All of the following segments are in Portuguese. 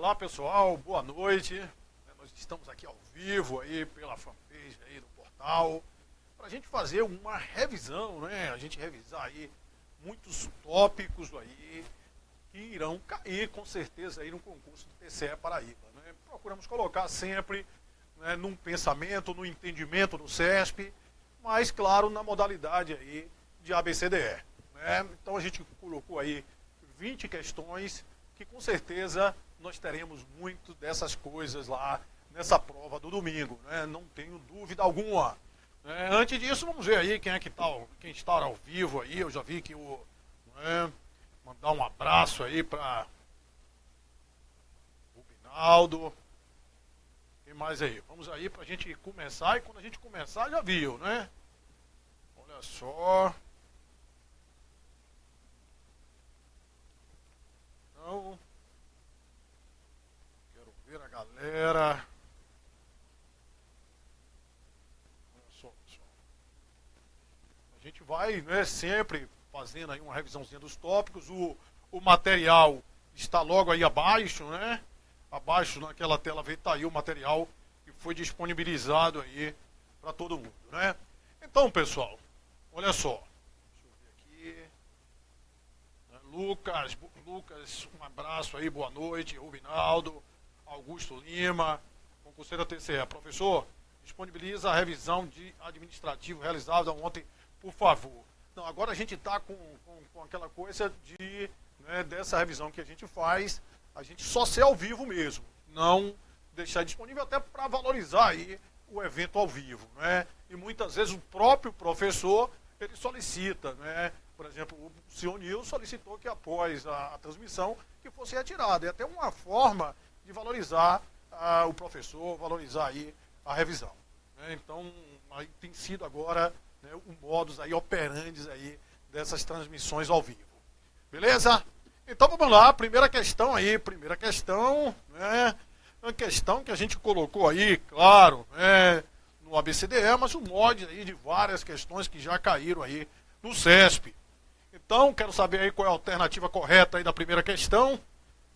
Olá pessoal, boa noite. Nós estamos aqui ao vivo aí pela fanpage aí do portal para a gente fazer uma revisão, né? A gente revisar aí muitos tópicos aí que irão cair com certeza aí no concurso do TCE Paraíba, né? Procuramos colocar sempre, né, num pensamento, no entendimento do CESP, mas claro na modalidade aí de ABCDE, né? Então a gente colocou aí 20 questões que com certeza nós teremos muito dessas coisas lá nessa prova do domingo, né? Não tenho dúvida alguma. Antes disso, vamos ver aí quem é que tá, quem está ao vivo aí. Eu já vi que o, né, mandar um abraço aí para o Binaldo. Quem mais aí? Vamos aí para a gente começar, e quando a gente começar já viu, né? Olha só. Então, quero ver a galera. Olha só, pessoal. A gente vai, né, sempre fazendo aí uma revisãozinha dos tópicos. O material está logo aí abaixo, né? Abaixo naquela tela vê, tá aí o material que foi disponibilizado aí para todo mundo, né? Então, pessoal, olha só. Deixa eu ver aqui. Lucas, um abraço aí, boa noite. Rubinaldo, Augusto Lima, concurseiro TCE. Professor, disponibiliza a revisão de administrativo realizada ontem, por favor. Não, agora a gente está com aquela coisa de, né, dessa revisão que a gente faz, a gente só ser ao vivo mesmo, não deixar disponível até para valorizar aí o evento ao vivo, né? E muitas vezes o próprio professor, ele solicita, né? Por exemplo, o senhor Nil solicitou que após a transmissão que fosse retirada. É até uma forma de valorizar o professor, valorizar aí a revisão, né? Então, aí tem sido agora, né, o modus aí operandes aí dessas transmissões ao vivo. Beleza? Então vamos lá, primeira questão, né? Uma questão que a gente colocou aí, claro, né, no ABCDE, mas um mod aí de várias questões que já caíram aí no CESP. Então, quero saber aí qual é a alternativa correta aí da primeira questão,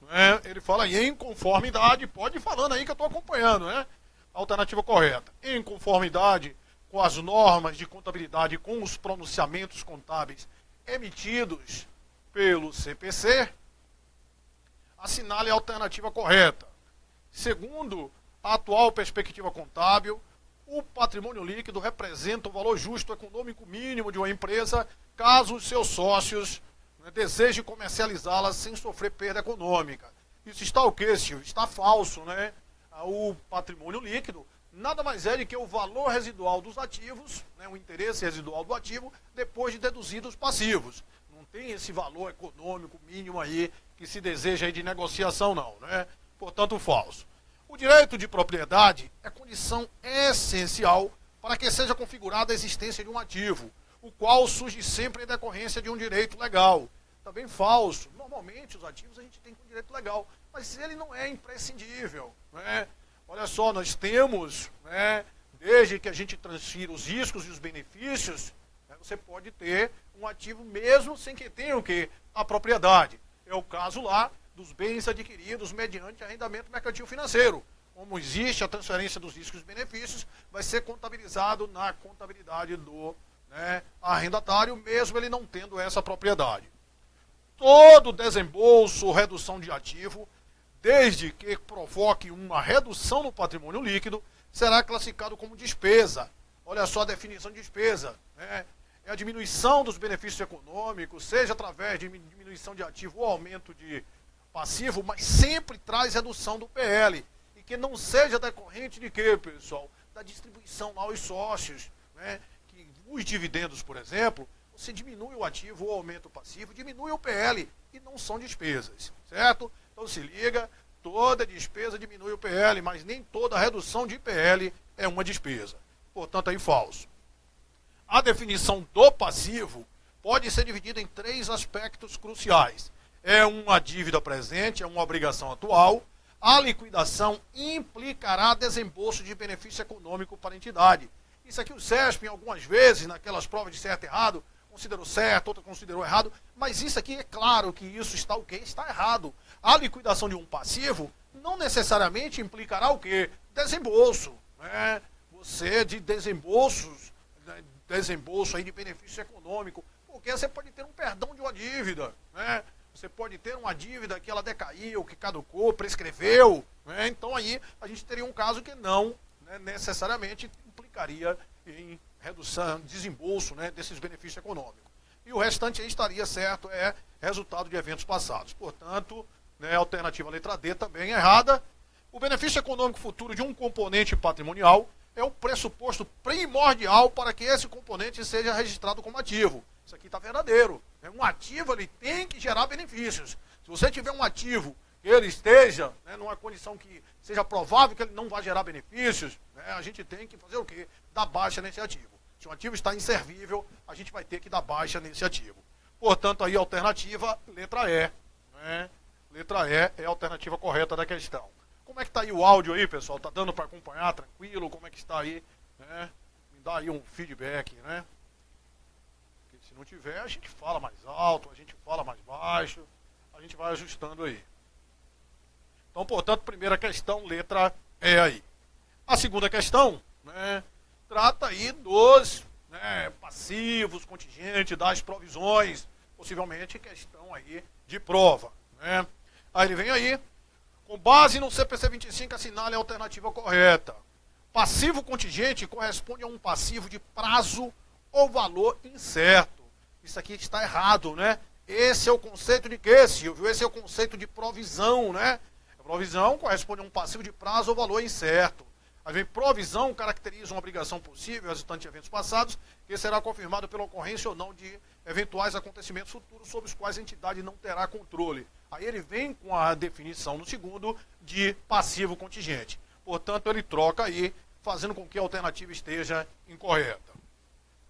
né? Ele fala aí em conformidade, pode ir falando aí que eu estou acompanhando, né? A alternativa correta, em conformidade com as normas de contabilidade e com os pronunciamentos contábeis emitidos pelo CPC, assinale a alternativa correta. Segundo a atual perspectiva contábil, o patrimônio líquido representa o valor justo econômico mínimo de uma empresa caso os seus sócios, né, desejem comercializá-la sem sofrer perda econômica. Isso está o quê, Silvio? Está falso, né? O patrimônio líquido nada mais é do que o valor residual dos ativos, né, o interesse residual do ativo, depois de deduzidos os passivos. Não tem esse valor econômico mínimo aí que se deseja aí de negociação, não, né? Portanto, falso. O direito de propriedade é condição essencial para que seja configurada a existência de um ativo, o qual surge sempre em decorrência de um direito legal. Também falso. Normalmente os ativos a gente tem com direito legal, mas ele não é imprescindível, né? Olha só, nós temos, né, desde que a gente transfira os riscos e os benefícios, né, você pode ter um ativo mesmo sem que tenha o quê? A propriedade. É o caso lá dos bens adquiridos mediante arrendamento mercantil financeiro. Como existe a transferência dos riscos e benefícios, vai ser contabilizado na contabilidade do, né, arrendatário, mesmo ele não tendo essa propriedade. Todo desembolso ou redução de ativo, desde que provoque uma redução no patrimônio líquido, será classificado como despesa. Olha só a definição de despesa, né? É a diminuição dos benefícios econômicos, seja através de diminuição de ativo ou aumento de passivo, mas sempre traz redução do PL. E que não seja decorrente de quê, pessoal? Da distribuição lá aos sócios, né? Que os dividendos, por exemplo, você diminui o ativo ou aumenta o passivo, diminui o PL e não são despesas, certo? Então se liga, toda despesa diminui o PL, mas nem toda redução de PL é uma despesa. Portanto, aí falso. A definição do passivo pode ser dividida em 3 aspectos cruciais. É uma dívida presente, é uma obrigação atual. A liquidação implicará desembolso de benefício econômico para a entidade. Isso aqui o CESP, algumas vezes, naquelas provas de certo e errado, considerou certo, outra considerou errado, mas isso aqui é claro que isso está o quê? Está errado. A liquidação de um passivo não necessariamente implicará o quê? Desembolso, né? Você de desembolsos, né? Desembolso aí de benefício econômico, porque você pode ter um perdão de uma dívida, né? Você pode ter uma dívida que ela decaiu, que caducou, prescreveu, né? Então aí a gente teria um caso que não, né, necessariamente implicaria em redução, desembolso, né, desses benefícios econômicos. E o restante aí estaria certo, é resultado de eventos passados. Portanto, né, a alternativa letra D também é errada. O benefício econômico futuro de um componente patrimonial é o pressuposto primordial para que esse componente seja registrado como ativo. Isso aqui está verdadeiro. Um ativo ele tem que gerar benefícios. Se você tiver um ativo que ele esteja, né, numa condição que seja provável que ele não vai gerar benefícios, né, a gente tem que fazer o quê? Dar baixa nesse ativo. Se o ativo está inservível, a gente vai ter que dar baixa nesse ativo. Portanto, aí a alternativa, letra E. Né? Letra E é a alternativa correta da questão. Como é que está aí o áudio aí, pessoal? Está dando para acompanhar tranquilo? Como é que está aí? Né? Me dá aí um feedback, né? Porque se não tiver, a gente fala mais alto, a gente fala mais baixo, a gente vai ajustando aí. Então, portanto, primeira questão, letra E aí. A segunda questão, né, trata aí dos, né, passivos, contingente, das provisões, possivelmente questão aí de prova. Né? Aí ele vem aí, com base no CPC 25, assinale a alternativa correta. Passivo contingente corresponde a um passivo de prazo ou valor incerto. Isso aqui está errado, né? Esse é o conceito de quê, Silvio? Esse é o conceito de provisão, né? A provisão corresponde a um passivo de prazo ou valor incerto. Aí vem provisão, caracteriza uma obrigação possível, resultante de eventos passados, que será confirmado pela ocorrência ou não de eventuais acontecimentos futuros sobre os quais a entidade não terá controle. Aí ele vem com a definição no segundo de passivo contingente. Portanto, ele troca aí, fazendo com que a alternativa esteja incorreta.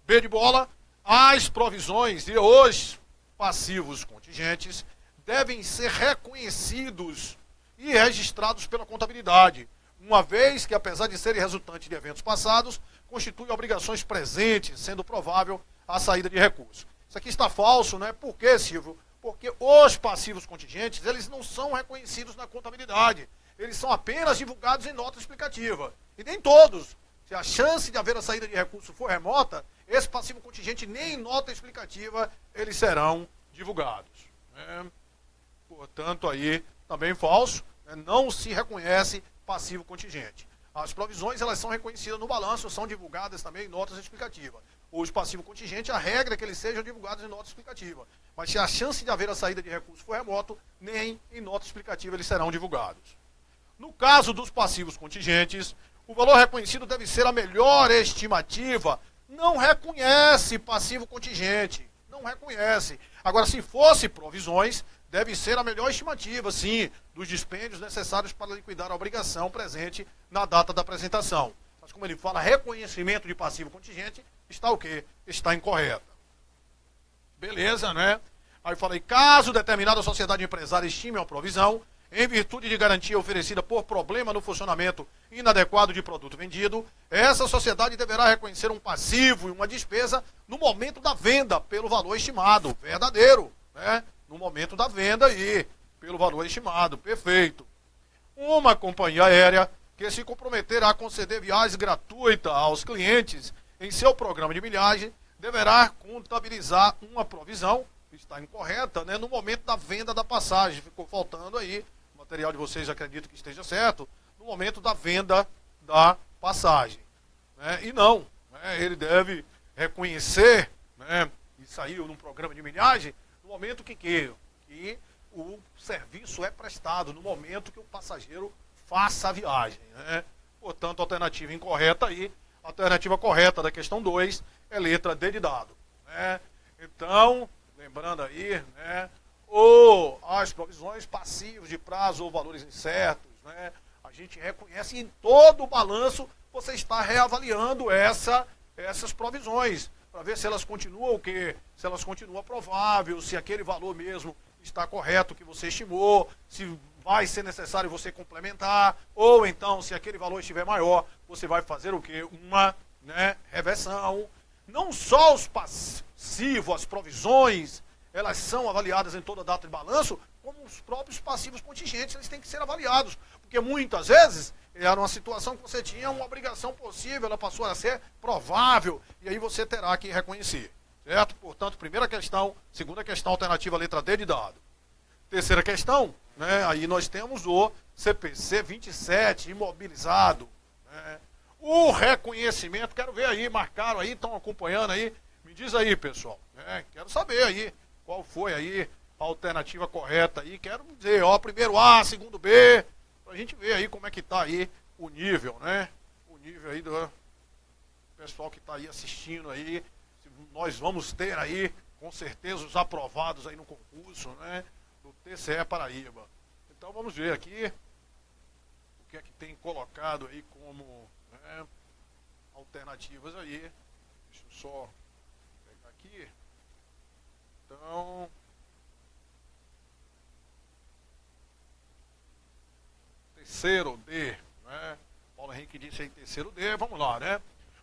B de bola, as provisões e os passivos contingentes devem ser reconhecidos e registrados pela contabilidade, uma vez que, apesar de serem resultantes de eventos passados, constituem obrigações presentes, sendo provável a saída de recurso. Isso aqui está falso, né? Por quê, Silvio? Porque os passivos contingentes, eles não são reconhecidos na contabilidade. Eles são apenas divulgados em nota explicativa. E nem todos. Se a chance de haver a saída de recurso for remota, esse passivo contingente nem em nota explicativa eles serão divulgados. Né? Portanto, aí também falso, né? Não se reconhece passivo contingente. As provisões elas são reconhecidas no balanço, são divulgadas também em notas explicativas. Os passivos contingentes, a regra é que eles sejam divulgados em nota explicativa. Mas se a chance de haver a saída de recurso for remoto, nem em nota explicativa eles serão divulgados. No caso dos passivos contingentes, o valor reconhecido deve ser a melhor estimativa. Não reconhece passivo contingente. Não reconhece. Agora, se fosse provisões, deve ser a melhor estimativa, sim, dos dispêndios necessários para liquidar a obrigação presente na data da apresentação. Mas como ele fala reconhecimento de passivo contingente, está o quê? Está incorreta. Beleza, né? Aí falei, caso determinada sociedade empresária estime uma provisão, em virtude de garantia oferecida por problema no funcionamento inadequado de produto vendido, essa sociedade deverá reconhecer um passivo e uma despesa no momento da venda, pelo valor estimado, verdadeiro, né? No momento da venda aí, pelo valor estimado, perfeito. Uma companhia aérea que se comprometer a conceder viagens gratuitas aos clientes em seu programa de milhagem, deverá contabilizar uma provisão, que está incorreta, né, no momento da venda da passagem. Ficou faltando aí, o material de vocês acredito que esteja certo, no momento da venda da passagem. Né, e não, né, ele deve reconhecer, né, e saiu num programa de milhagem, no momento que o serviço é prestado, no momento que o passageiro faça a viagem. Né? Portanto, a alternativa incorreta aí, a alternativa correta da questão 2 é letra D de dado. Né? Então, lembrando aí, né, ou as provisões passivas de prazo ou valores incertos, né, a gente reconhece e em todo o balanço você está reavaliando essas provisões, para ver se elas continuam o quê? Se elas continuam provável, se aquele valor mesmo está correto que você estimou, se vai ser necessário você complementar, ou então, se aquele valor estiver maior, você vai fazer o quê? Uma, né, reversão. Não só os passivos, as provisões, elas são avaliadas em toda data de balanço, como os próprios passivos contingentes, eles têm que ser avaliados. Porque muitas vezes era uma situação que você tinha uma obrigação possível, ela passou a ser provável, e aí você terá que reconhecer. Certo? Portanto, primeira questão, segunda questão, alternativa letra D de dado. Terceira questão, né, aí nós temos o CPC 27 imobilizado. Né? O reconhecimento, quero ver aí, marcaram aí, estão acompanhando aí. Me diz aí, pessoal. Quero saber aí qual foi aí a alternativa correta aí. Quero dizer, ó, primeiro A, segundo B, pra gente ver aí como é que tá aí o nível, né? O nível aí do pessoal que tá aí assistindo aí. Nós vamos ter aí, com certeza, os aprovados aí no concurso, né? Do TCE Paraíba. Então vamos ver aqui o que é que tem colocado aí como, né, alternativas aí. Deixa eu só pegar aqui. Então, terceiro D, né? Paulo Henrique disse aí terceiro D, vamos lá, né?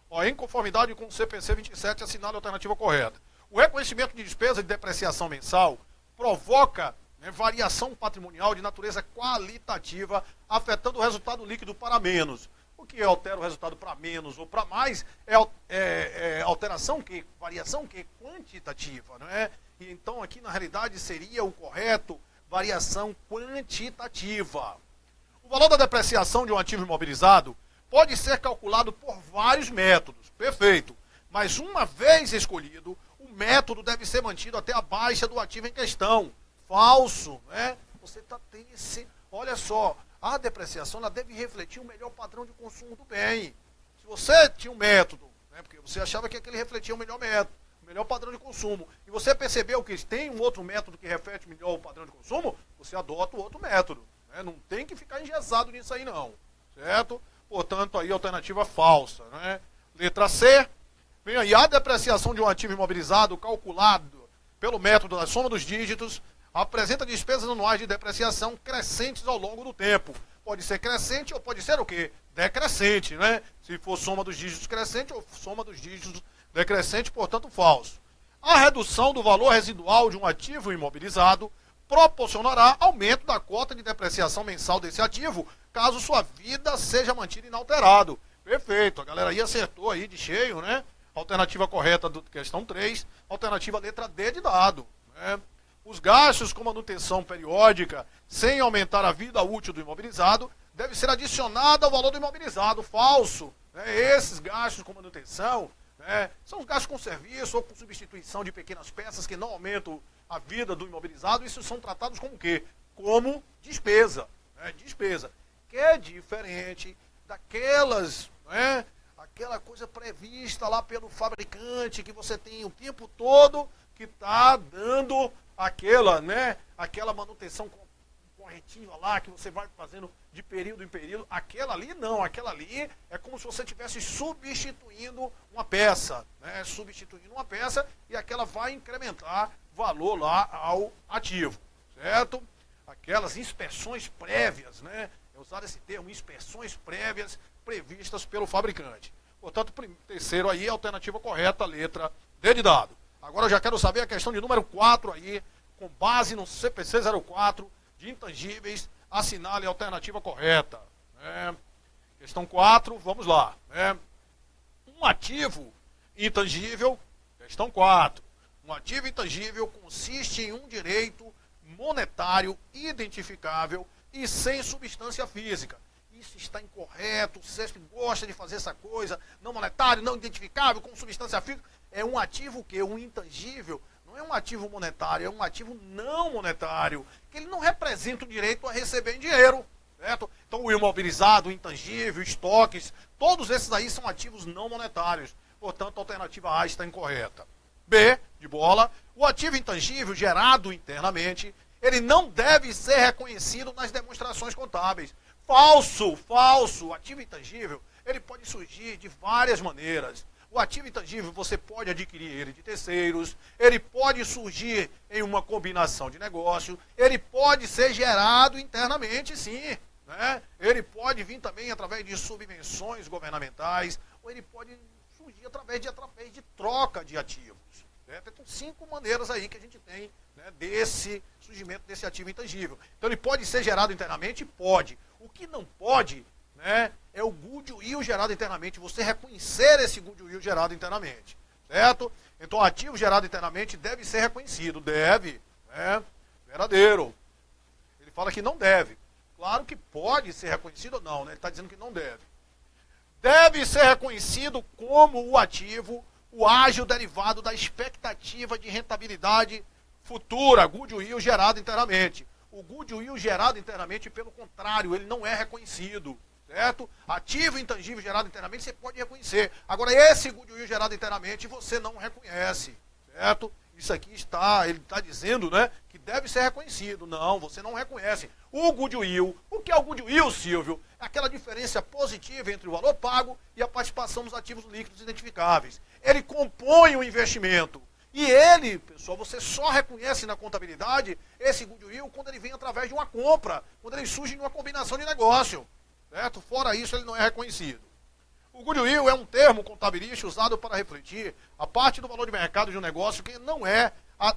Ó, em conformidade com o CPC 27, assinale a alternativa correta. O reconhecimento de despesa de depreciação mensal provoca, né, variação patrimonial de natureza qualitativa, afetando o resultado líquido para menos. O que altera o resultado para menos ou para mais é alteração que, variação que quantitativa, não é? E então aqui na realidade seria o correto, variação quantitativa. O valor da depreciação de um ativo imobilizado pode ser calculado por vários métodos, perfeito. Mas uma vez escolhido, o método deve ser mantido até a baixa do ativo em questão. Falso, né? Você está tendo esse... Olha só, a depreciação ela deve refletir o melhor padrão de consumo do bem. Se você tinha um método, né, porque você achava que aquele refletia o melhor método, o melhor padrão de consumo, e você percebeu que tem um outro método que reflete melhor o padrão de consumo, você adota o outro método. Né? Não tem que ficar engessado nisso aí não, certo? Portanto, aí alternativa falsa, né? Letra C, vem aí a depreciação de um ativo imobilizado calculado pelo método da soma dos dígitos, apresenta despesas anuais de depreciação crescentes ao longo do tempo. Pode ser crescente ou pode ser o quê? Decrescente, né? Se for soma dos dígitos crescente ou soma dos dígitos decrescente, portanto falso. A redução do valor residual de um ativo imobilizado proporcionará aumento da cota de depreciação mensal desse ativo, caso sua vida seja mantida inalterado. Perfeito, a galera aí acertou aí de cheio, né? Alternativa correta do questão 3, alternativa letra D de dado, né? Os gastos com manutenção periódica, sem aumentar a vida útil do imobilizado, deve ser adicionado ao valor do imobilizado. Falso, né? Esses gastos com manutenção, né, são os gastos com serviço ou com substituição de pequenas peças que não aumentam a vida do imobilizado. Isso são tratados como o quê? Como despesa, né? Despesa, que é diferente daquelas, né, aquela coisa prevista lá pelo fabricante, que você tem o tempo todo que está dando aquela, né, aquela manutenção corretiva lá, que você vai fazendo de período em período. Aquela ali não, aquela ali é como se você estivesse substituindo uma peça, né, substituindo uma peça, e aquela vai incrementar valor lá ao ativo, certo? Aquelas inspeções prévias, né, é usado esse termo, inspeções prévias previstas pelo fabricante. Portanto, terceiro aí, alternativa correta, letra D de dado. Agora eu já quero saber a questão de número 4 aí, com base no CPC 04 de intangíveis, assinale a alternativa correta. Né? Questão 4, vamos lá. Né? Um ativo intangível, questão 4. Um ativo intangível consiste em um direito monetário identificável e sem substância física. Isso está incorreto, o CESP gosta de fazer essa coisa, não monetário, não identificável, com substância física. É um ativo que um intangível, não é um ativo monetário, é um ativo não monetário, que ele não representa o direito a receber em dinheiro, certo? Então o imobilizado, o intangível, estoques, todos esses aí são ativos não monetários. Portanto, a alternativa A está incorreta. B, de bola, o ativo intangível gerado internamente, ele não deve ser reconhecido nas demonstrações contábeis. Falso, falso. O ativo intangível, ele pode surgir de várias maneiras. O ativo intangível, você pode adquirir ele de terceiros, ele pode surgir em uma combinação de negócio, ele pode ser gerado internamente, sim, né? Ele pode vir também através de subvenções governamentais, ou ele pode surgir através de troca de ativos, Certo? Então, 5 maneiras aí que a gente tem, né, desse surgimento desse ativo intangível. Então, ele pode ser gerado internamente? Pode. O que não pode, né, é o goodwill gerado internamente, você reconhecer esse goodwill gerado internamente. Certo? Então, o ativo gerado internamente deve ser reconhecido. Deve. Né? Verdadeiro. Ele fala que não deve. Claro que pode ser reconhecido ou não, né? Ele está dizendo que não deve. Deve ser reconhecido como o ativo, o ágio derivado da expectativa de rentabilidade futura, goodwill gerado internamente. O goodwill gerado internamente, pelo contrário, ele não é reconhecido. Certo? Ativo intangível gerado internamente você pode reconhecer. Agora, esse goodwill gerado internamente você não reconhece. Certo? Isso aqui ele está dizendo, né, que deve ser reconhecido. Não, você não reconhece. O goodwill, o que é o goodwill, Silvio? É aquela diferença positiva entre o valor pago e a participação nos ativos líquidos identificáveis. Ele compõe o investimento. E ele, pessoal, você só reconhece na contabilidade esse goodwill quando ele vem através de uma compra, quando ele surge em uma combinação de negócio. Certo? Fora isso, ele não é reconhecido. O goodwill é um termo contabilístico usado para refletir a parte do valor de mercado de um negócio que não é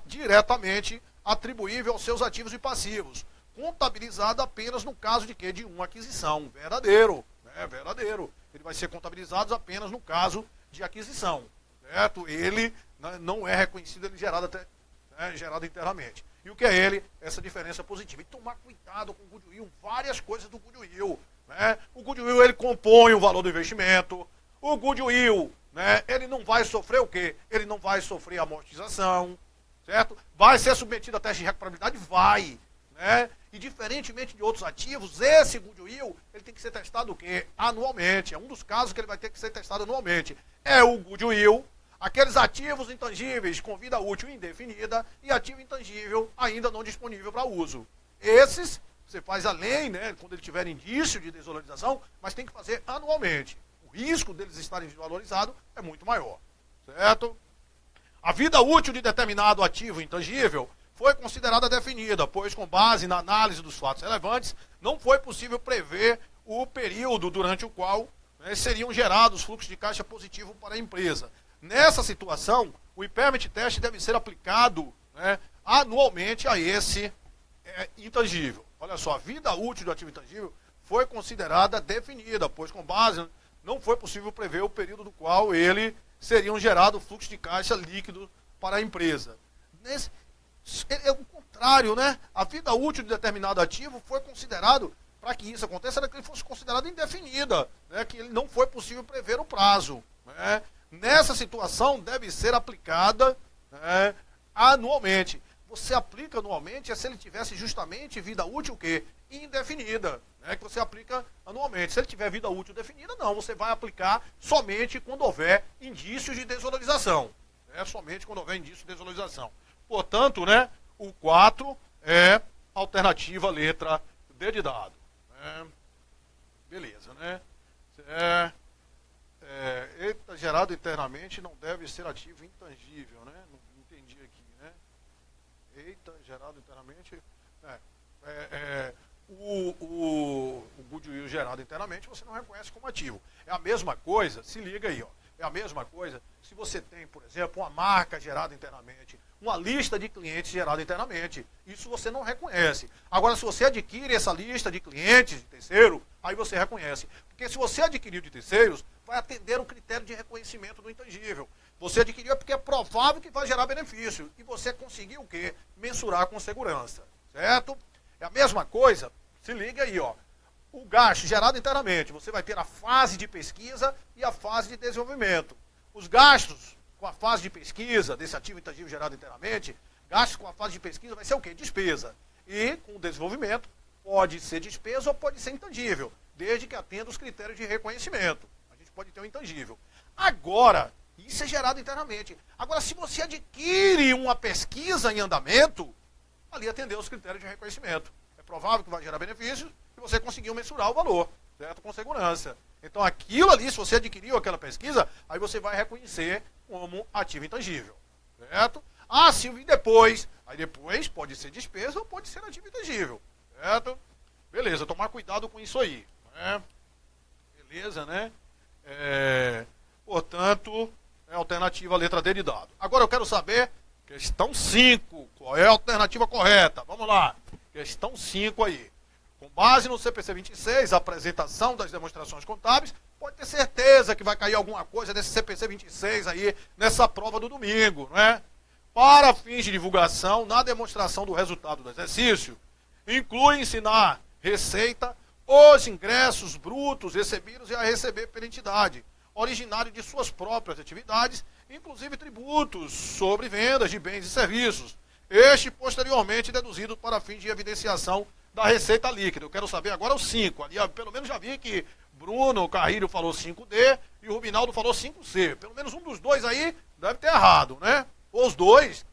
diretamente atribuível aos seus ativos e passivos, contabilizado apenas no caso de quê? De uma aquisição. Verdadeiro. Verdadeiro. Ele vai ser contabilizado apenas no caso de aquisição. Certo? Ele não é reconhecido, ele é gerado internamente. E o que é ele? Essa diferença positiva. E tomar cuidado com o goodwill, várias coisas do goodwill. Né? O goodwill, ele compõe o valor do investimento. O goodwill, né, ele não vai sofrer o quê? Ele não vai sofrer amortização, certo? Vai ser submetido a teste de recuperabilidade? Vai. Né? E diferentemente de outros ativos, esse goodwill, ele tem que ser testado o quê? Anualmente. É um dos casos que ele vai ter que ser testado anualmente. É o goodwill, aqueles ativos intangíveis com vida útil indefinida e ativo intangível ainda não disponível para uso. Esses você faz além, né, quando ele tiver indício de desvalorização, mas tem que fazer anualmente. O risco deles estarem desvalorizados é muito maior. Certo? A vida útil de determinado ativo intangível foi considerada definida, pois com base na análise dos fatos relevantes, não foi possível prever o período durante o qual, né, seriam gerados fluxos de caixa positivo para a empresa. Nessa situação, o impairment test deve ser aplicado, né, anualmente a esse intangível. Olha só, a vida útil do ativo intangível foi considerada definida, pois com base não foi possível prever o período do qual ele seriam gerado fluxo de caixa líquido para a empresa. É o contrário, né? A vida útil de determinado ativo foi considerado, para que isso aconteça, era que ele fosse considerado indefinida, né? Que ele não foi possível prever o prazo. Né? Nessa situação deve ser aplicada, né, anualmente. Você aplica anualmente se ele tivesse justamente vida útil o quê? Indefinida, né? Que você aplica anualmente. Se ele tiver vida útil definida, não, você vai aplicar somente quando houver indícios de desvalorização. Né? Somente quando houver indício de desvalorização. Portanto, né, o 4 é alternativa letra D de dado. Né? Beleza, né? Gerado internamente não deve ser ativo intangível, né? Não entendi aqui, né? Gerado internamente. O goodwill gerado internamente você não reconhece como ativo. É a mesma coisa, se liga aí, ó. É a mesma coisa se você tem, por exemplo, uma marca gerada internamente, uma lista de clientes gerada internamente. Isso você não reconhece. Agora, se você adquire essa lista de clientes de terceiro, aí você reconhece. Porque se você adquiriu de terceiros, vai atender o critério de reconhecimento do intangível. Você adquiriu porque é provável que vai gerar benefício. E você conseguiu o quê? Mensurar com segurança. Certo? É a mesma coisa, se liga aí, ó. O gasto gerado internamente, você vai ter a fase de pesquisa e a fase de desenvolvimento. Os gastos com a fase de pesquisa desse ativo intangível gerado internamente, gastos com a fase de pesquisa vai ser o quê? Despesa. E com o desenvolvimento, pode ser despesa ou pode ser intangível, desde que atenda os critérios de reconhecimento. A gente pode ter um intangível. Agora, isso é gerado internamente. Agora, se você adquire uma pesquisa em andamento, ali atendeu os critérios de reconhecimento. É provável que vai gerar benefícios e você conseguiu mensurar o valor, certo? Com segurança. Então, aquilo ali, se você adquiriu aquela pesquisa, aí você vai reconhecer como ativo intangível, certo? Ah, Silvio, e depois? Aí depois pode ser despesa ou pode ser ativo intangível, certo? Beleza, tomar cuidado com isso aí, né? Beleza, né? Portanto, É a alternativa letra D de dado. Agora eu quero saber, questão 5, qual é a alternativa correta? Vamos lá, questão 5 aí. Com base no CPC 26, a apresentação das demonstrações contábeis, pode ter certeza que vai cair alguma coisa desse CPC 26 aí, nessa prova do domingo, não é? Para fins de divulgação, na demonstração do resultado do exercício, inclui-se na receita os ingressos brutos recebidos e a receber pela entidade, originário de suas próprias atividades, inclusive tributos sobre vendas de bens e serviços, este posteriormente deduzido para fins de evidenciação da receita líquida. Eu quero saber agora o 5. Ali, pelo menos já vi que Bruno Carrilho falou 5D e o Rubinaldo falou 5C. Pelo menos um dos dois aí deve ter errado, né? Ou os dois,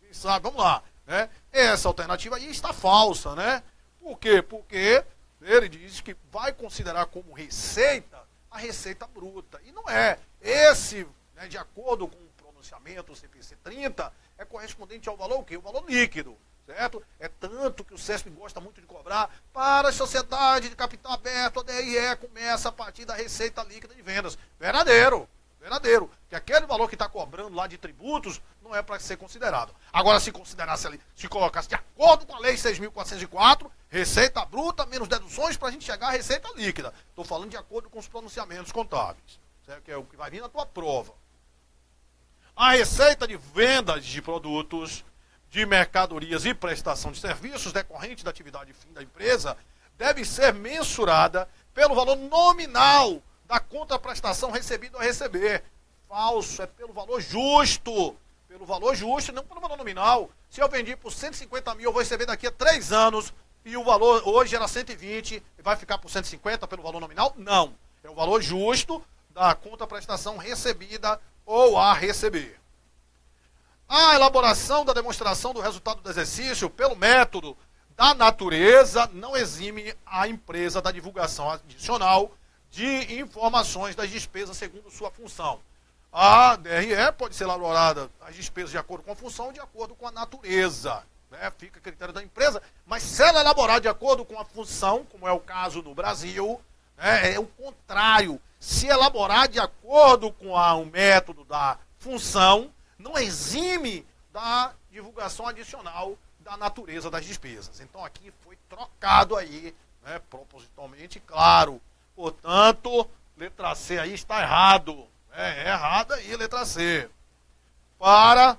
quem sabe, vamos lá. Né? Essa alternativa aí está falsa, né? Por quê? Porque ele diz que vai considerar como receita a receita bruta. E não é. Esse, né, de acordo com o pronunciamento, o CPC 30, é correspondente ao valor o quê? O valor líquido. Certo? É tanto que o CESP gosta muito de cobrar para as sociedades de capital aberto, a DRE começa a partir da receita líquida de vendas. Verdadeiro, verdadeiro. Que aquele valor que está cobrando lá de tributos não é para ser considerado. Agora, se considerasse ali, se colocasse de acordo com a lei 6.404, receita bruta menos deduções para a gente chegar à receita líquida. Estou falando de acordo com os pronunciamentos contábeis. Certo? Que é o que vai vir na tua prova. A receita de vendas de produtos, de mercadorias e prestação de serviços decorrente da atividade fim da empresa deve ser mensurada pelo valor nominal da contraprestação recebida ou a receber. Falso, é pelo valor justo. Pelo valor justo e não pelo valor nominal. Se eu vendi por 150 mil, eu vou receber daqui a 3 anos e o valor hoje era 120 e vai ficar por 150 pelo valor nominal? Não. É o valor justo da contraprestação recebida ou a receber. A elaboração da demonstração do resultado do exercício pelo método da natureza não exime a empresa da divulgação adicional de informações das despesas segundo sua função. A DRE pode ser elaborada as despesas de acordo com a função, de acordo com a natureza. Né? Fica a critério da empresa, mas se ela elaborar de acordo com a função, como é o caso no Brasil, né, é o contrário. Se elaborar de acordo com o método da função, não exime da divulgação adicional da natureza das despesas. Então aqui foi trocado aí, né, propositalmente, claro. Portanto, letra C aí está errado. É errado aí, letra C. Para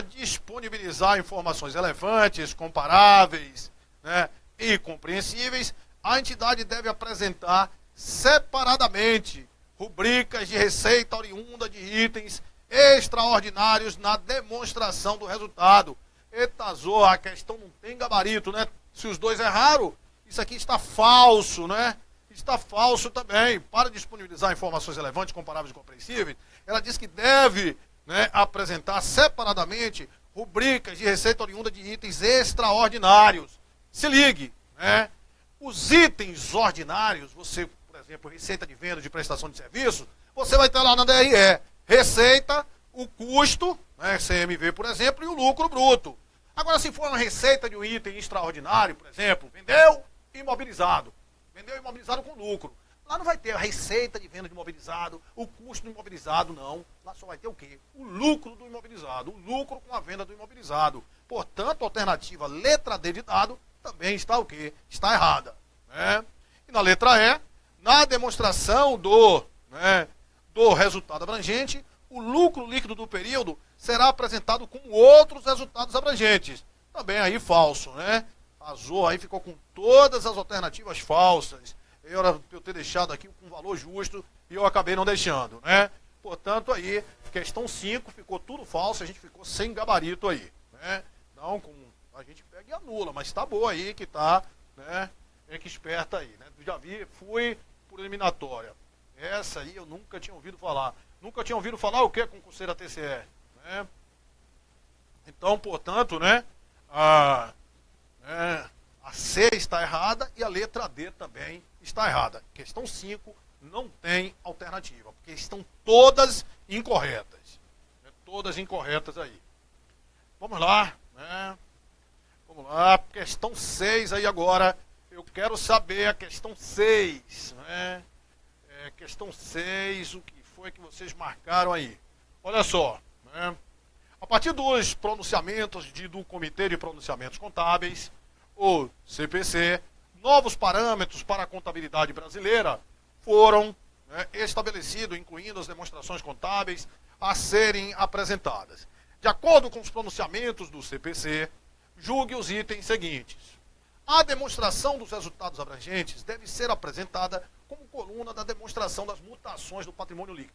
disponibilizar informações relevantes, comparáveis, né, e compreensíveis, a entidade deve apresentar separadamente rubricas de receita oriunda de itens extraordinários na demonstração do resultado. Eita, Zorra, a questão não tem gabarito, né? Se os dois erraram, isso aqui está falso, né? Está falso também. Para disponibilizar informações relevantes, comparáveis e compreensíveis, ela diz que deve, né, apresentar separadamente rubricas de receita oriunda de itens extraordinários. Se ligue, né? Os itens ordinários, você, por exemplo, receita de venda de prestação de serviço, você vai ter lá na DRE, receita, o custo, né, CMV, por exemplo, e o lucro bruto. Agora, se for uma receita de um item extraordinário, por exemplo, vendeu imobilizado com lucro. Lá não vai ter a receita de venda de imobilizado, o custo do imobilizado, não. Lá só vai ter o quê? O lucro do imobilizado, o lucro com a venda do imobilizado. Portanto, a alternativa letra D de dado também está o quê? Está errada. Né? E na letra E, na demonstração do resultado abrangente, o lucro líquido do período será apresentado com outros resultados abrangentes. Também aí falso, né? A Zoa aí ficou com todas as alternativas falsas. Era para eu ter deixado aqui com valor justo e eu acabei não deixando, né? Portanto, aí, questão 5 ficou tudo falso, a gente ficou sem gabarito aí, né? Então, como a gente pega e anula, mas tá boa aí que tá, né? É que esperta aí, né? Já vi, fui por eliminatória. Essa aí eu nunca tinha ouvido falar. Nunca tinha ouvido falar o que é concurseira TCE, né? Então, portanto, né? A C está errada e a letra D também está errada. Questão 5 não tem alternativa, porque estão todas incorretas. Né? Todas incorretas aí. Vamos lá, né? Vamos lá, questão 6 aí agora. Eu quero saber a questão 6, né? questão 6, o que foi que vocês marcaram aí? Olha só, né? A partir dos pronunciamentos do Comitê de Pronunciamentos Contábeis, o CPC, novos parâmetros para a contabilidade brasileira foram, né, estabelecidos, incluindo as demonstrações contábeis a serem apresentadas. De acordo com os pronunciamentos do CPC, julgue os itens seguintes. A demonstração dos resultados abrangentes deve ser apresentada como coluna da demonstração das mutações do patrimônio líquido.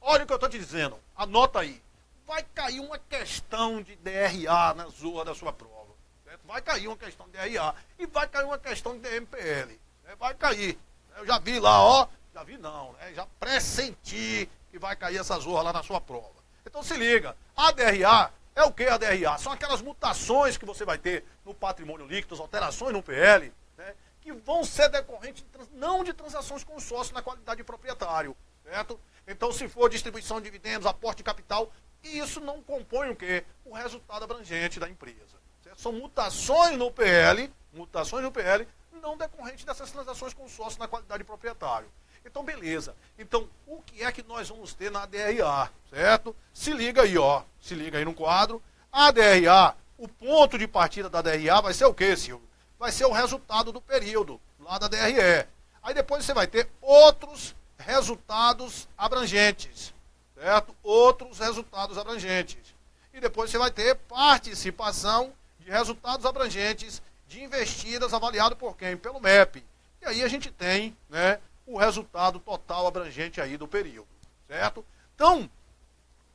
Olha o que eu estou te dizendo, anota aí. Vai cair uma questão de DRA na zorra da sua prova. Certo? Vai cair uma questão de DRA e vai cair uma questão de DMPL. Né? Vai cair. Eu já vi lá, ó. Já vi não, né? Já pressenti que vai cair essa zorra lá na sua prova. Então se liga, a DRA é o que a DRA? São aquelas mutações que você vai ter no patrimônio líquido, as alterações no PL, né? Que vão ser decorrentes não de transações com sócio na qualidade de proprietário. Certo? Então se for distribuição de dividendos, aporte de capital, isso não compõe o quê? O resultado abrangente da empresa. Certo? São mutações no PL, não decorrentes dessas transações com sócio na qualidade de proprietário. Então, beleza. Então, o que é que nós vamos ter na DRA, certo? Se liga aí, ó. Se liga aí no quadro. A DRA, o ponto de partida da DRA vai ser o quê, Silvio? Vai ser o resultado do período, lá da DRE. Aí depois você vai ter outros resultados abrangentes, certo? Outros resultados abrangentes. E depois você vai ter participação de resultados abrangentes de investidas avaliado por quem? Pelo MEP. E aí a gente tem, né, o resultado total abrangente aí do período, certo? Então,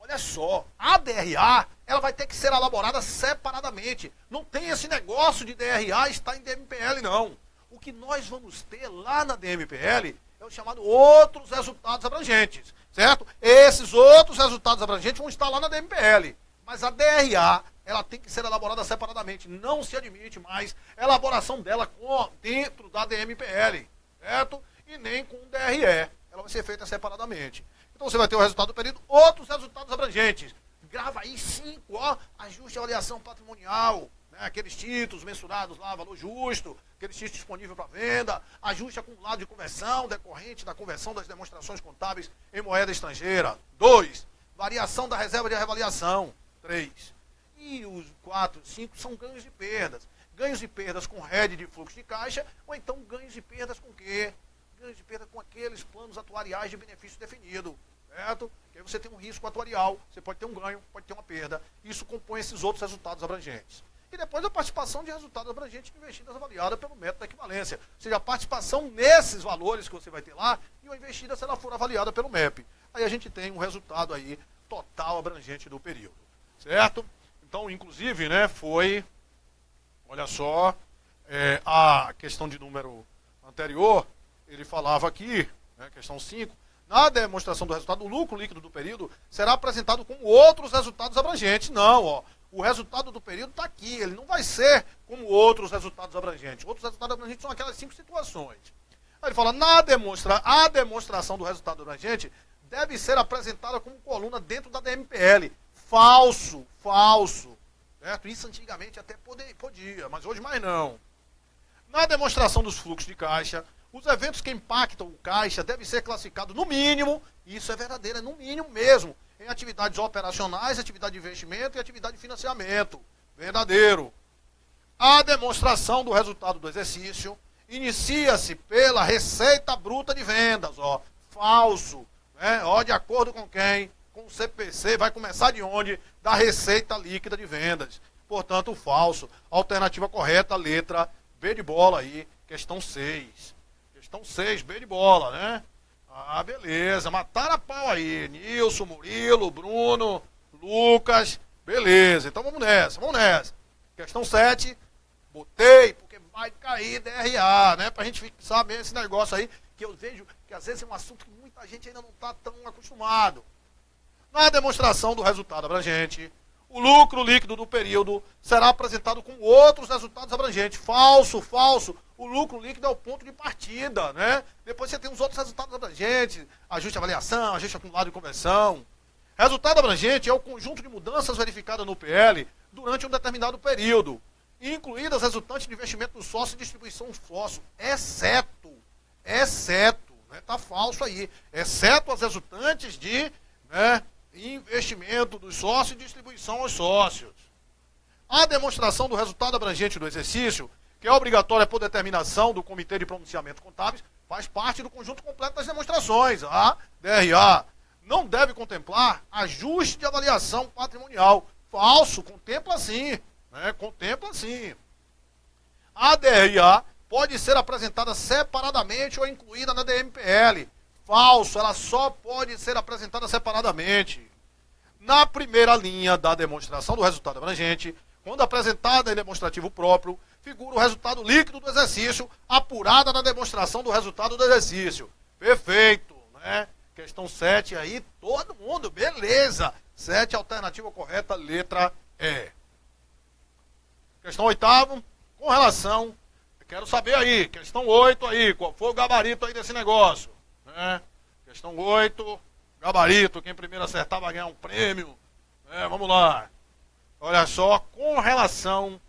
olha só, a DRA, ela vai ter que ser elaborada separadamente. Não tem esse negócio de DRA estar em DMPL, não. O que nós vamos ter lá na DMPL é o chamado outros resultados abrangentes, certo? Esses outros resultados abrangentes vão estar lá na DMPL. Mas a DRA, ela tem que ser elaborada separadamente. Não se admite mais elaboração dela dentro da DMPL, certo? E nem com o DRE. Ela vai ser feita separadamente. Então você vai ter o resultado do período, outros resultados abrangentes. Grava aí 5, ó, ajuste e avaliação patrimonial, né, aqueles títulos mensurados lá, valor justo, aqueles títulos disponíveis para venda, ajuste acumulado de conversão, decorrente da conversão das demonstrações contábeis em moeda estrangeira. 2, variação da reserva de reavaliação. 3. E os 4, 5 são ganhos e perdas. Ganhos e perdas com RED de fluxo de caixa, ou então ganhos e perdas com o quê? Ganhos de perda com aqueles planos atuariais de benefício definido, certo? Que aí você tem um risco atuarial, você pode ter um ganho, pode ter uma perda. Isso compõe esses outros resultados abrangentes. E depois a participação de resultados abrangentes de investidas avaliada pelo método da equivalência. Ou seja, a participação nesses valores que você vai ter lá, e uma investida se ela for avaliada pelo MEP. Aí a gente tem um resultado aí total abrangente do período, certo? Então, inclusive, né, foi, olha só, a questão de número anterior, ele falava aqui, né, questão 5, na demonstração do resultado, o lucro líquido do período será apresentado como outros resultados abrangentes. Não, ó, o resultado do período está aqui, ele não vai ser como outros resultados abrangentes. Outros resultados abrangentes são aquelas 5 situações. Aí ele fala, a demonstração do resultado abrangente deve ser apresentada como coluna dentro da DMPL. Falso, certo? Isso antigamente até podia, mas hoje mais não. Na demonstração dos fluxos de caixa, os eventos que impactam o caixa devem ser classificados no mínimo, e isso é verdadeiro, é no mínimo mesmo, em atividades operacionais, atividade de investimento e atividade de financiamento. Verdadeiro. A demonstração do resultado do exercício inicia-se pela receita bruta de vendas. Ó, falso. Né? Ó, de acordo com quem? Com o CPC, vai começar de onde? Da receita líquida de vendas. Portanto, falso. Alternativa correta, letra B de bola aí, questão 6. Questão 6, B de bola, né? Ah, beleza. Mataram a pau aí. Nilson, Murilo, Bruno, Lucas. Beleza. Então vamos nessa. Questão 7. Botei, porque vai cair DRA, né? Pra gente saber esse negócio aí, que eu vejo que às vezes é um assunto que muita gente ainda não está tão acostumado. Na demonstração do resultado abrangente, o lucro líquido do período será apresentado com outros resultados abrangentes. Falso. O lucro líquido é o ponto de partida, né? Depois você tem os outros resultados abrangentes, ajuste de avaliação, ajuste acumulado de conversão. Resultado abrangente é o conjunto de mudanças verificadas no PL durante um determinado período, incluídas resultantes de investimento no sócio e distribuição do sócio, exceto, né? Tá falso aí, exceto as resultantes de, né, investimento dos sócios e distribuição aos sócios. A demonstração do resultado abrangente do exercício, que é obrigatória por determinação do Comitê de Pronunciamento Contábeis, faz parte do conjunto completo das demonstrações. A DRA não deve contemplar ajuste de avaliação patrimonial. Falso, contempla sim, né? Contempla sim. A DRA pode ser apresentada separadamente ou incluída na DMPL. Falso, ela só pode ser apresentada separadamente. Na primeira linha da demonstração do resultado abrangente, quando apresentada em demonstrativo próprio, figura o resultado líquido do exercício, apurada na demonstração do resultado do exercício. Perfeito, né? Questão 7 aí, todo mundo, beleza. 7, alternativa correta, letra E. Questão 8ª, com relação, quero saber aí, questão 8 aí, qual foi o gabarito aí desse negócio? Né? Questão 8, gabarito, quem primeiro acertar vai ganhar um prêmio. Vamos lá. Olha só, com relação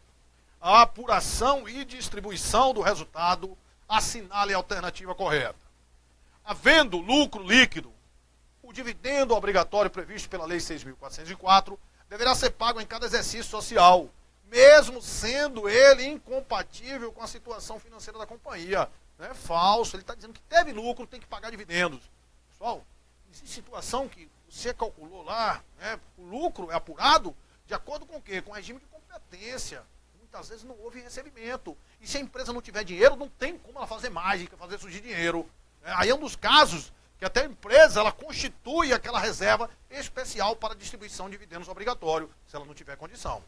à apuração e distribuição do resultado, assinale a alternativa correta. Havendo lucro líquido, o dividendo obrigatório previsto pela Lei 6.404 deverá ser pago em cada exercício social, mesmo sendo ele incompatível com a situação financeira da companhia. É falso, ele está dizendo que teve lucro, tem que pagar dividendos. Pessoal, existe situação que você calculou lá, né, o lucro é apurado de acordo com o quê? Com o regime de competência. Muitas vezes não houve recebimento. E se a empresa não tiver dinheiro, não tem como ela fazer mágica, fazer surgir dinheiro. Aí é um dos casos que até a empresa ela constitui aquela reserva especial para distribuição de dividendos obrigatório, se ela não tiver condição.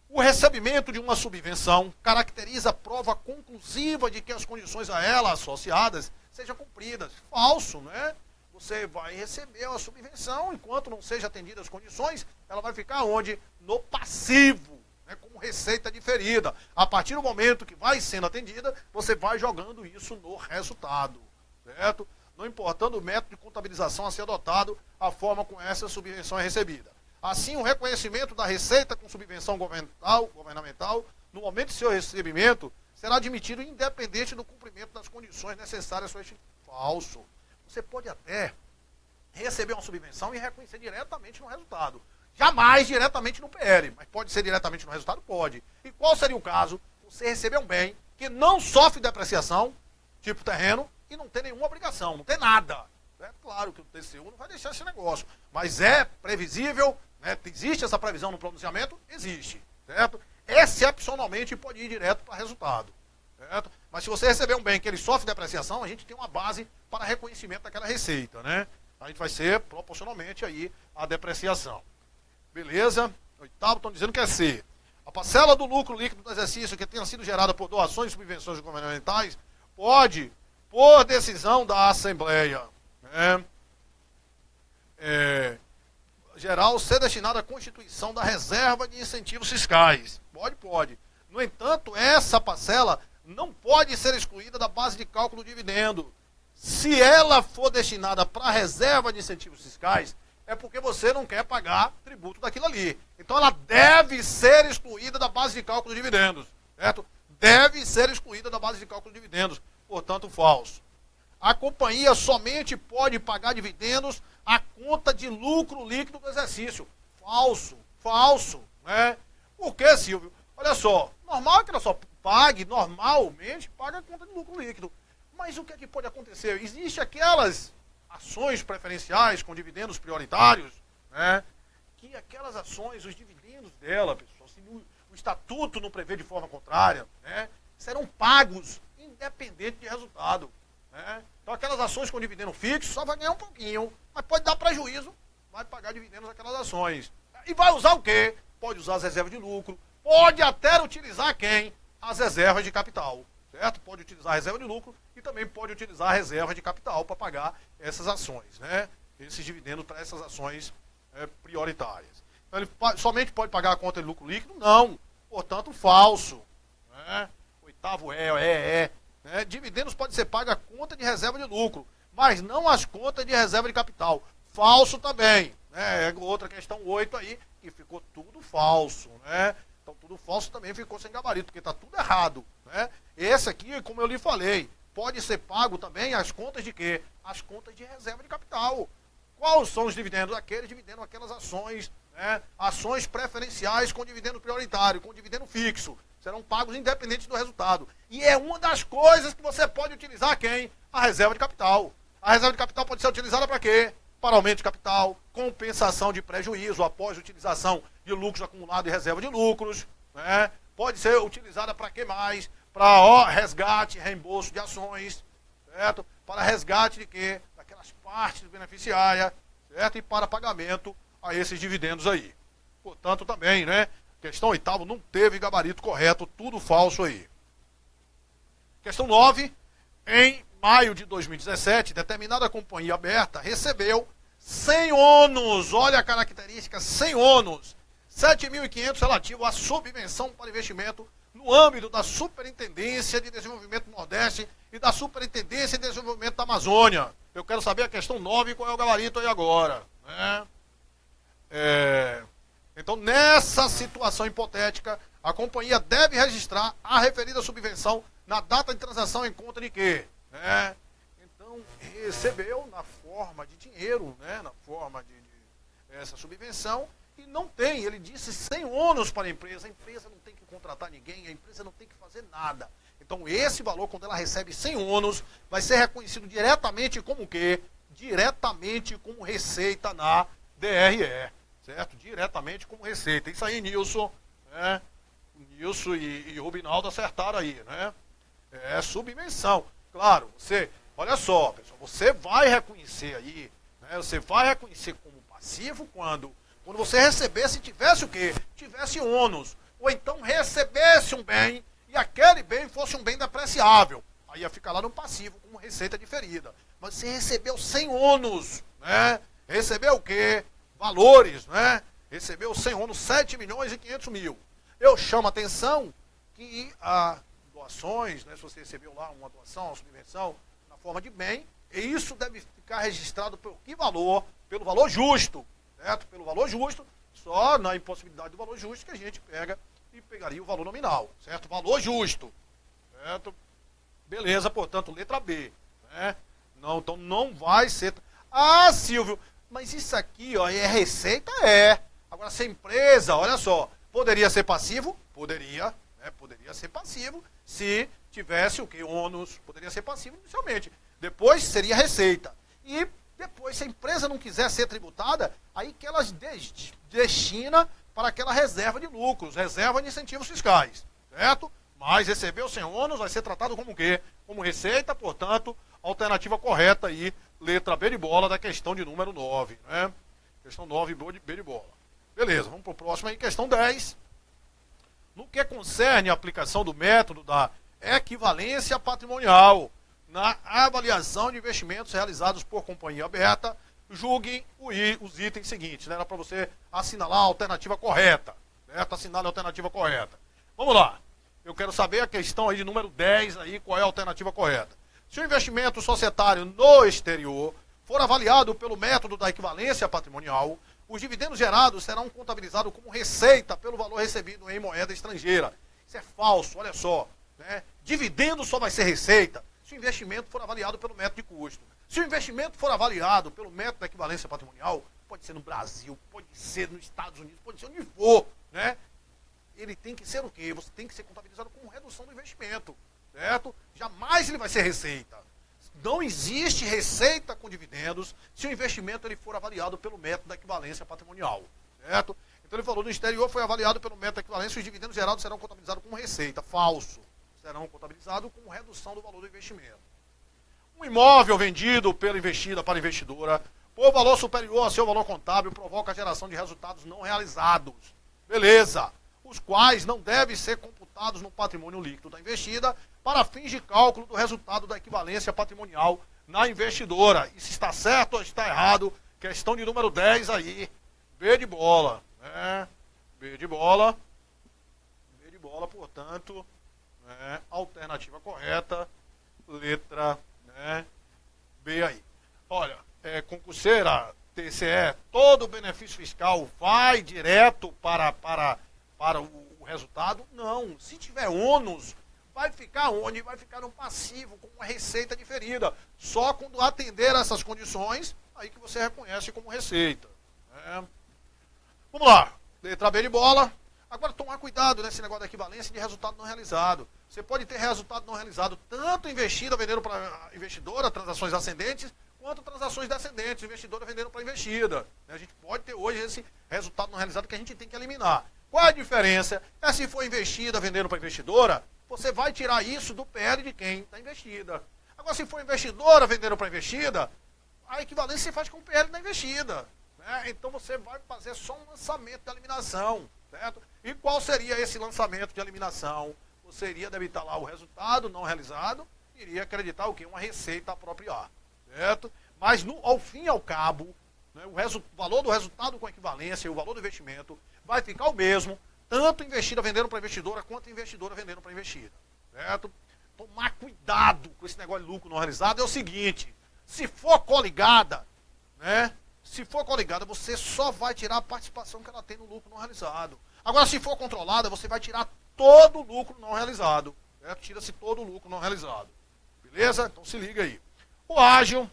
O recebimento de uma subvenção caracteriza a prova conclusiva de que as condições a ela associadas sejam cumpridas. Falso, né? Você vai receber uma subvenção, enquanto não sejam atendidas as condições, ela vai ficar onde? No passivo, né? Como receita diferida. A partir do momento que vai sendo atendida, você vai jogando isso no resultado, certo? Não importando o método de contabilização a ser adotado, a forma como essa subvenção é recebida. Assim, o reconhecimento da receita com subvenção governamental, no momento de seu recebimento, será admitido independente do cumprimento das condições necessárias para este falso. Você pode até receber uma subvenção e reconhecer diretamente no resultado. Jamais diretamente no PL, mas pode ser diretamente no resultado? Pode. E qual seria o caso? Você receber um bem que não sofre depreciação, tipo terreno, e não tem nenhuma obrigação, não tem nada. É claro que o TCU não vai deixar esse negócio, mas é previsível, né? Existe essa previsão no pronunciamento? Existe, certo? Excepcionalmente pode ir direto para resultado, certo? Mas se você receber um bem que ele sofre depreciação, a gente tem uma base para reconhecimento daquela receita, né? A gente vai ser proporcionalmente aí a depreciação. Beleza? 8º, estão dizendo que é C. A parcela do lucro líquido do exercício que tenha sido gerada por doações e subvenções governamentais pode, por decisão da Assembleia, né, geral, ser destinada à constituição da reserva de incentivos fiscais. Pode. No entanto, essa parcela não pode ser excluída da base de cálculo do dividendo. Se ela for destinada para a reserva de incentivos fiscais, é porque você não quer pagar tributo daquilo ali. Então ela deve ser excluída da base de cálculo de dividendos, certo? Deve ser excluída da base de cálculo de dividendos, portanto, falso. A companhia somente pode pagar dividendos à conta de lucro líquido do exercício. Falso, né? Por que, Silvio? Olha só, normal que ela só pague, normalmente, paga a conta de lucro líquido. Mas o que é que pode acontecer? Existem aquelas ações preferenciais com dividendos prioritários, né? Que aquelas ações, os dividendos dela, pessoal, se o estatuto não prevê de forma contrária, né, serão pagos independente de resultado. Né? Então aquelas ações com dividendo fixo só vai ganhar um pouquinho, mas pode dar prejuízo, vai pagar dividendos naquelas ações. E vai usar o quê? Pode usar as reservas de lucro, pode até utilizar quem? As reservas de capital, certo? Pode utilizar a reserva de lucro e também pode utilizar a reserva de capital para pagar essas ações, né? Esses dividendos para essas ações prioritárias. Então ele somente pode pagar a conta de lucro líquido? Não, portanto falso. Né? 8º né? Dividendos pode ser pago a conta de reserva de lucro, mas não as contas de reserva de capital. Falso também. Né? Outra questão 8 aí, que ficou tudo falso. Né? Então tudo falso também ficou sem gabarito, porque está tudo errado. Né? Esse aqui, como eu lhe falei, pode ser pago também as contas de quê? As contas de reserva de capital. Quais são os dividendos? Aqueles dividendos, aquelas ações, né? Ações preferenciais com dividendo prioritário, com dividendo fixo. Serão pagos independentes do resultado. E é uma das coisas que você pode utilizar quem? A reserva de capital. A reserva de capital pode ser utilizada para quê? Para aumento de capital, compensação de prejuízo após utilização de lucros acumulados e reserva de lucros, né? Pode ser utilizada para quê mais? Para resgate, reembolso de ações, certo? Para resgate de quê? Daquelas partes beneficiárias, certo? E para pagamento a esses dividendos aí. Portanto, também, né? Questão 8ª, não teve gabarito correto, tudo falso aí. Questão 9, em maio de 2017, determinada companhia aberta recebeu sem ônus, olha a característica, sem ônus, 7.500 relativo à subvenção para investimento no âmbito da Superintendência de Desenvolvimento do Nordeste e da Superintendência de Desenvolvimento da Amazônia. Eu quero saber a questão 9, qual é o gabarito aí agora, né? Então, nessa situação hipotética, a companhia deve registrar a referida subvenção na data de transação em conta de quê? Né? Então, recebeu na forma de dinheiro, né? Na forma de essa subvenção, e não tem, ele disse, sem ônus para a empresa não tem que contratar ninguém, a empresa não tem que fazer nada. Então, esse valor, quando ela recebe sem ônus, vai ser reconhecido diretamente como o quê? Diretamente como receita na DRE. Certo? Diretamente como receita. Isso aí, Nilson, né? Nilson e Rubinaldo acertaram aí, né? É subvenção. Claro, você, olha só, pessoal, você vai reconhecer aí, né? Você vai reconhecer como passivo quando você recebesse, tivesse o quê? Tivesse ônus. Ou então recebesse um bem e aquele bem fosse um bem depreciável. Aí ia ficar lá no passivo como receita diferida. Mas você recebeu sem ônus, né? Recebeu o quê? Valores, né? Recebeu sem ônus 7.500.000. Eu chamo a atenção que a doações, né? Se você recebeu lá uma doação, uma subvenção, na forma de bem, e isso deve ficar registrado por que valor? Pelo valor justo, certo? Pelo valor justo, só na impossibilidade do valor justo que a gente pega e pegaria o valor nominal, certo? Valor justo, certo? Beleza, portanto, letra B, né? Não, então não vai ser... Ah, Silvio... Mas isso aqui, ó, é receita? É. Agora, se a empresa, olha só, poderia ser passivo? Poderia, né? Poderia ser passivo se tivesse o que? Ônus. Poderia ser passivo inicialmente. Depois seria receita. E depois, se a empresa não quiser ser tributada, aí que ela destina para aquela reserva de lucros, reserva de incentivos fiscais, certo? Mas recebeu sem ônus, vai ser tratado como o quê? Como receita, portanto, alternativa correta aí, letra B de bola da questão de número 9, né? Questão 9, B de bola. Beleza, vamos para o próximo aí, questão 10. No que concerne a aplicação do método da equivalência patrimonial na avaliação de investimentos realizados por companhia aberta, julguem os itens seguintes, né? Era para você assinalar a alternativa correta, certo? Assinale a alternativa correta. Vamos lá. Eu quero saber a questão aí de número 10 aí, qual é a alternativa correta. Se o investimento societário no exterior for avaliado pelo método da equivalência patrimonial, os dividendos gerados serão contabilizados como receita pelo valor recebido em moeda estrangeira. Isso é falso, olha só, né? Dividendo só vai ser receita se o investimento for avaliado pelo método de custo. Se o investimento for avaliado pelo método da equivalência patrimonial, pode ser no Brasil, pode ser nos Estados Unidos, pode ser onde for, né? Ele tem que ser o quê? Você tem que ser contabilizado como redução do investimento, certo? Jamais ele vai ser receita. Não existe receita com dividendos se o investimento ele for avaliado pelo método da equivalência patrimonial, certo? Então ele falou, no exterior foi avaliado pelo método da equivalência, os dividendos gerados serão contabilizados como receita. Falso. Serão contabilizados como redução do valor do investimento. Um imóvel vendido pela investida para a investidora por valor superior ao seu valor contábil provoca a geração de resultados não realizados. Beleza. Os quais não devem ser computados no patrimônio líquido da investida para fins de cálculo do resultado da equivalência patrimonial na investidora. Isso está certo ou está errado? Questão de número 10 aí. B de bola, né? B de bola, portanto, né? Alternativa correta, letra, né? B aí. Olha, concurseira, TCE, todo o benefício fiscal vai direto para o resultado? Não. Se tiver ônus, vai ficar onde? Vai ficar no passivo, com uma receita diferida. Só quando atender a essas condições, aí que você reconhece como receita. Né? Vamos lá, letra B de bola. Agora, tomar cuidado nesse negócio da equivalência de resultado não realizado. Você pode ter resultado não realizado tanto investida vendendo para investidora, transações ascendentes, quanto transações descendentes, investidora vendendo para investida. A gente pode ter hoje esse resultado não realizado que a gente tem que eliminar. Qual a diferença? É se for investida vendendo para investidora, você vai tirar isso do PL de quem está investida. Agora, se for investidora vendendo para investida, a equivalência se faz com o PL da investida. Né? Então, você vai fazer só um lançamento de eliminação. Certo? E qual seria esse lançamento de eliminação? Você iria debitar lá o resultado não realizado e iria acreditar o quê? Uma receita a apropriar. Certo? Mas ao fim e ao cabo, né, o valor do resultado com equivalência e o valor do investimento vai ficar o mesmo, tanto investida vendendo para investidora, quanto investidora vendendo para investida. Certo? Tomar cuidado com esse negócio de lucro não realizado é o seguinte, se for coligada, né? Se for coligada, você só vai tirar a participação que ela tem no lucro não realizado. Agora, se for controlada, você vai tirar todo o lucro não realizado. Certo? Tira-se todo o lucro não realizado. Beleza? Então se liga aí. O ágil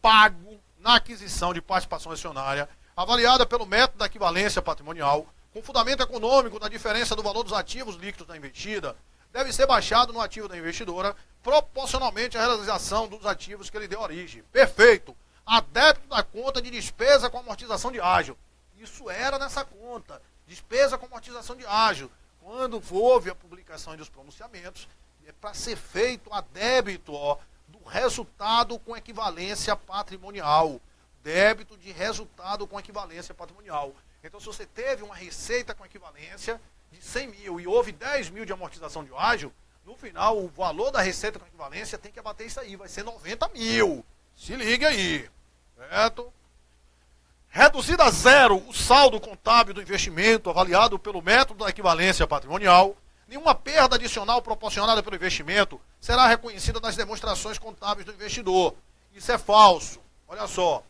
pago na aquisição de participação acionária, avaliada pelo método da equivalência patrimonial, com fundamento econômico na diferença do valor dos ativos líquidos da investida, deve ser baixado no ativo da investidora, proporcionalmente à realização dos ativos que lhe deu origem. Perfeito! A débito da conta de despesa com amortização de ágio. Isso era nessa conta, despesa com amortização de ágio. Quando houve a publicação dos pronunciamentos, é para ser feito a débito do resultado com equivalência patrimonial. Débito de resultado com equivalência patrimonial. Então, se você teve uma receita com equivalência de 100 mil e houve 10 mil de amortização de ágio, no final, o valor da receita com equivalência tem que abater isso aí, vai ser 90 mil. Se liga aí. Certo? Reduzido a zero o saldo contábil do investimento avaliado pelo método da equivalência patrimonial, nenhuma perda adicional proporcionada pelo investimento será reconhecida nas demonstrações contábeis do investidor. Isso é falso. Olha só.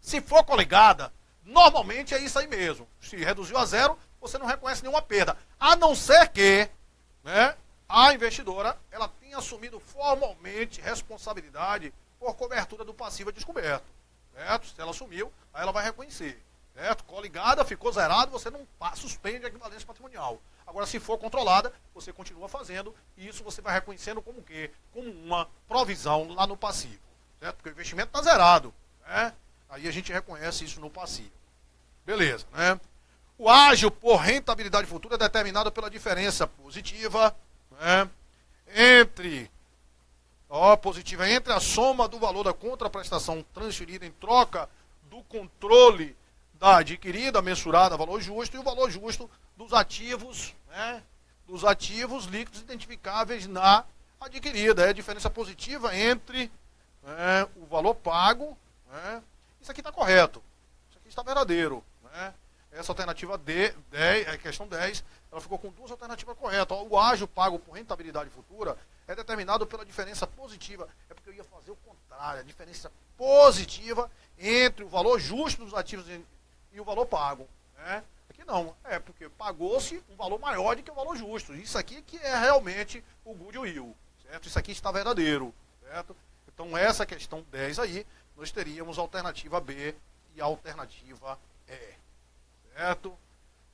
Se for coligada, normalmente é isso aí mesmo. Se reduziu a zero, você não reconhece nenhuma perda. A não ser que, né, a investidora ela tenha assumido formalmente responsabilidade por cobertura do passivo descoberto. Certo? Se ela assumiu, aí ela vai reconhecer. Certo? Coligada, ficou zerado, você não suspende a equivalência patrimonial. Agora, se for controlada, você continua fazendo, e isso você vai reconhecendo como o quê? Como uma provisão lá no passivo. Certo? Porque o investimento está zerado. Né? Aí a gente reconhece isso no passivo. Beleza, né? O ágio por rentabilidade futura é determinado pela diferença positiva, né, entre a soma do valor da contraprestação transferida em troca do controle da adquirida, mensurada a valor justo, e o valor justo dos ativos, né, dos ativos líquidos identificáveis na adquirida. É a diferença positiva entre o valor pago. Né, isso aqui está correto. Isso aqui está verdadeiro. Né, essa alternativa D, a questão 10, ela ficou com duas alternativas corretas. O ágio pago por rentabilidade futura é determinado pela diferença positiva. É porque eu ia fazer o contrário, a diferença positiva entre o valor justo dos ativos e o valor pago. Né? Aqui não, porque pagou-se um valor maior do que o valor justo. Isso aqui que é realmente o goodwill, certo? Isso aqui está verdadeiro, certo? Então essa questão 10 aí, nós teríamos a alternativa B e a alternativa E, certo?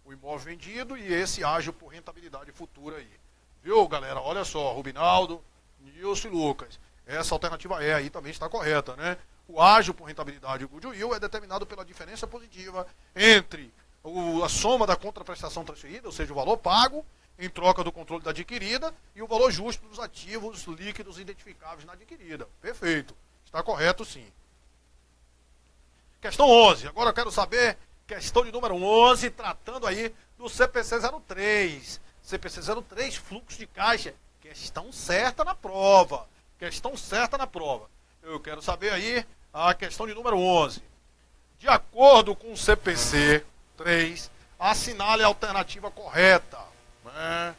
O imóvel vendido e esse ágio por rentabilidade futura aí. Viu, galera? Olha só, Rubinaldo, Nilson e Lucas. Essa alternativa E aí também está correta, né? O ágio por rentabilidade goodwill é determinado pela diferença positiva entre a soma da contraprestação transferida, ou seja, o valor pago em troca do controle da adquirida, e o valor justo dos ativos líquidos identificáveis na adquirida. Perfeito. Está correto, sim. Questão 11. Agora eu quero saber, questão de número 11, tratando aí do CPC 03. CPC 03, fluxo de caixa. Questão certa na prova. Questão certa na prova. Eu quero saber aí a questão de número 11. De acordo com o CPC 3, assinale a alternativa correta. Né?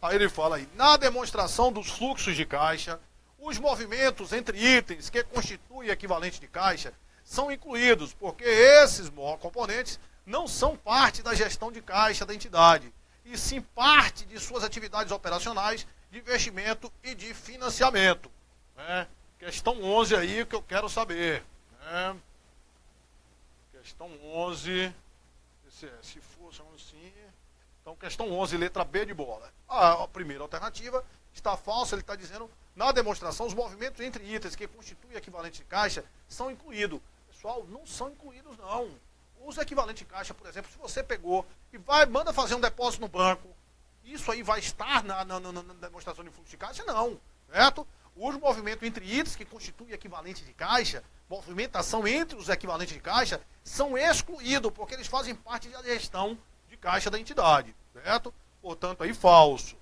Aí ele fala aí, na demonstração dos fluxos de caixa, os movimentos entre itens que constituem equivalente de caixa são incluídos, porque esses componentes não são parte da gestão de caixa da entidade. e sim parte de suas atividades operacionais de investimento e de financiamento. Né? Questão 11 aí que eu quero saber. Né? Questão 11, se fosse assim. Então, questão 11, letra B de bola. A primeira alternativa está falsa, ele está dizendo, na demonstração, os movimentos entre itens que constituem equivalente de caixa são incluídos. Pessoal, não são incluídos não. Os equivalentes de caixa, por exemplo, se você pegou e manda fazer um depósito no banco, isso aí vai estar na demonstração de fluxo de caixa? Não, certo? Os movimentos entre itens que constituem equivalente de caixa, movimentação entre os equivalentes de caixa, são excluídos, porque eles fazem parte da gestão de caixa da entidade, certo? Portanto, aí falso.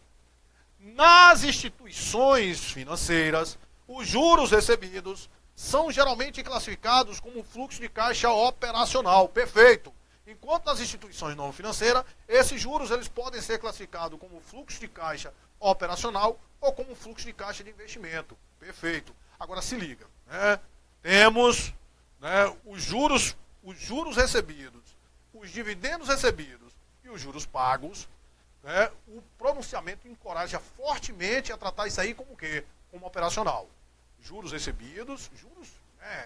Nas instituições financeiras, os juros recebidos são geralmente classificados como fluxo de caixa operacional. Perfeito. Enquanto nas instituições não financeiras, esses juros eles podem ser classificados como fluxo de caixa operacional ou como fluxo de caixa de investimento. Perfeito. Agora se liga. Né? Temos, né, os juros recebidos, os dividendos recebidos e os juros pagos. Né? O pronunciamento encoraja fortemente a tratar isso aí como o quê? Como operacional. Juros recebidos,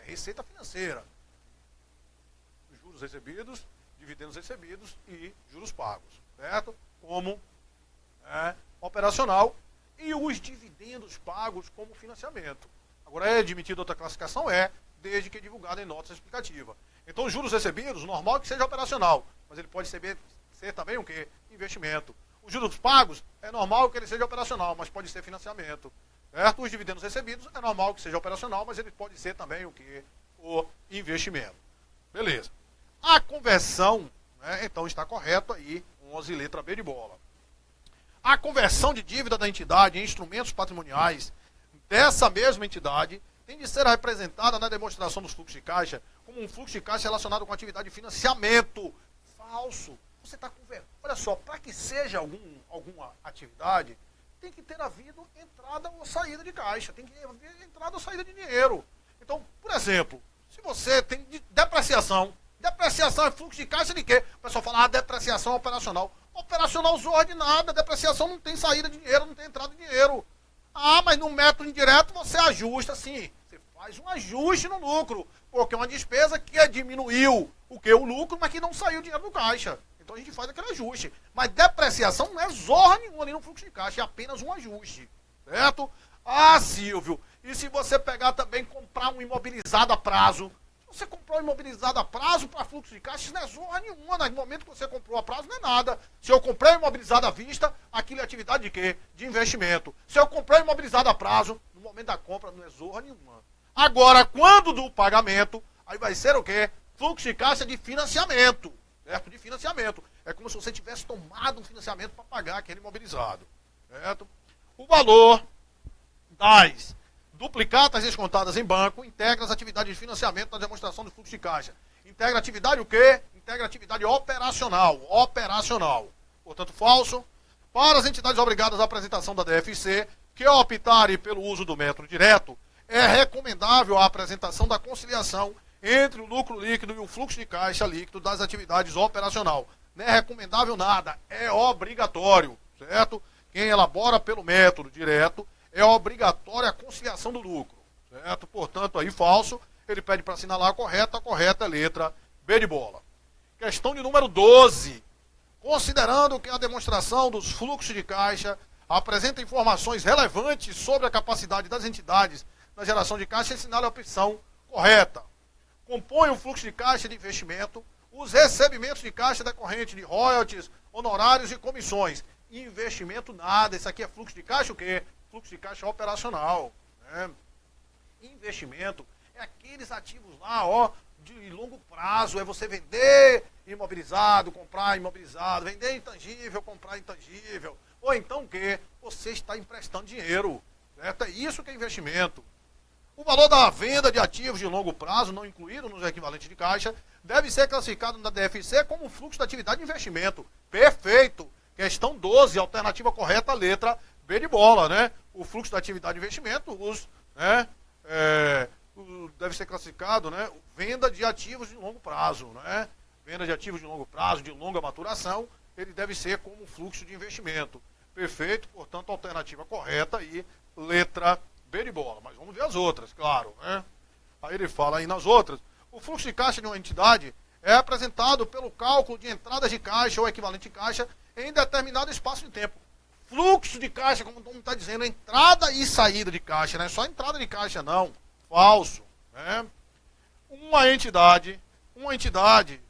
receita financeira. Juros recebidos, dividendos recebidos e juros pagos, certo? Como operacional e os dividendos pagos como financiamento. Agora, é admitida outra classificação? Desde que é divulgada em notas explicativa. Então, os juros recebidos, normal que seja operacional, mas ele pode ser também o quê? Investimento. Os juros pagos, é normal que ele seja operacional, mas pode ser financiamento. Certo? Os dividendos recebidos, é normal que seja operacional, mas ele pode ser também o quê? O investimento. Beleza. A conversão, né, então está correto aí, 11 letra B de bola. A conversão de dívida da entidade em instrumentos patrimoniais dessa mesma entidade tem de ser representada na demonstração dos fluxos de caixa como um fluxo de caixa relacionado com a atividade de financiamento. Falso. Você está conversando. Olha só, para que seja alguma atividade, tem que ter havido entrada ou saída de caixa, tem que haver entrada ou saída de dinheiro. Então, por exemplo, se você tem depreciação é fluxo de caixa de quê? O pessoal fala, depreciação operacional. Operacional zorra de nada, depreciação não tem saída de dinheiro, não tem entrada de dinheiro. Mas no método indireto você ajusta, sim. Você faz um ajuste no lucro, porque é uma despesa que diminuiu o lucro, mas que não saiu dinheiro do caixa. Então a gente faz aquele ajuste. Mas depreciação não é zorra nenhuma ali no fluxo de caixa, é apenas um ajuste. Certo? Silvio, e se você pegar também comprar um imobilizado a prazo? Se você comprou um imobilizado a prazo para fluxo de caixa, isso não é zorra nenhuma. No momento que você comprou a prazo, não é nada. Se eu comprei um imobilizado à vista, aquilo é atividade de quê? De investimento. Se eu comprei um imobilizado a prazo, no momento da compra, não é zorra nenhuma. Agora, quando do pagamento, aí vai ser o quê? Fluxo de caixa de financiamento. Certo? De financiamento. É como se você tivesse tomado um financiamento para pagar aquele imobilizado. Certo? O valor das duplicatas descontadas em banco integra as atividades de financiamento na demonstração do fluxo de caixa. Integra atividade o quê? Integra atividade operacional. Operacional. Portanto, falso. Para as entidades obrigadas à apresentação da DFC, que optarem pelo uso do método direto, é recomendável a apresentação da conciliação entre o lucro líquido e o fluxo de caixa líquido das atividades operacional. Não é recomendável nada, é obrigatório, certo? Quem elabora pelo método direto, é obrigatória a conciliação do lucro, certo? Portanto, aí falso, ele pede para assinalar a correta letra B de bola. Questão de número 12. Considerando que a demonstração dos fluxos de caixa apresenta informações relevantes sobre a capacidade das entidades na geração de caixa, assinale a opção correta. Compõe o fluxo de caixa de investimento, os recebimentos de caixa decorrente de royalties, honorários e comissões. Investimento nada, isso aqui é fluxo de caixa o quê? Fluxo de caixa operacional. Né? Investimento é aqueles ativos lá, de longo prazo, é você vender imobilizado, comprar imobilizado, vender intangível, comprar intangível, ou então o quê? Você está emprestando dinheiro. Certo? É isso que é investimento. O valor da venda de ativos de longo prazo, não incluído nos equivalentes de caixa, deve ser classificado na DFC como fluxo da atividade de investimento. Perfeito. Questão 12, alternativa correta, letra B de bola, né? O fluxo da atividade de investimento, deve ser classificado, né? Venda de ativos de longo prazo, né? Venda de ativos de longo prazo, de longa maturação, ele deve ser como fluxo de investimento. Perfeito, portanto, alternativa correta aí, letra B de bola. Mas vamos ver as outras, claro, né? Aí ele fala aí nas outras. O fluxo de caixa de uma entidade é apresentado pelo cálculo de entradas de caixa ou equivalente de caixa em determinado espaço de tempo. Fluxo de caixa, como o nome está dizendo, entrada e saída de caixa, não é só entrada de caixa não, falso, né? Uma entidade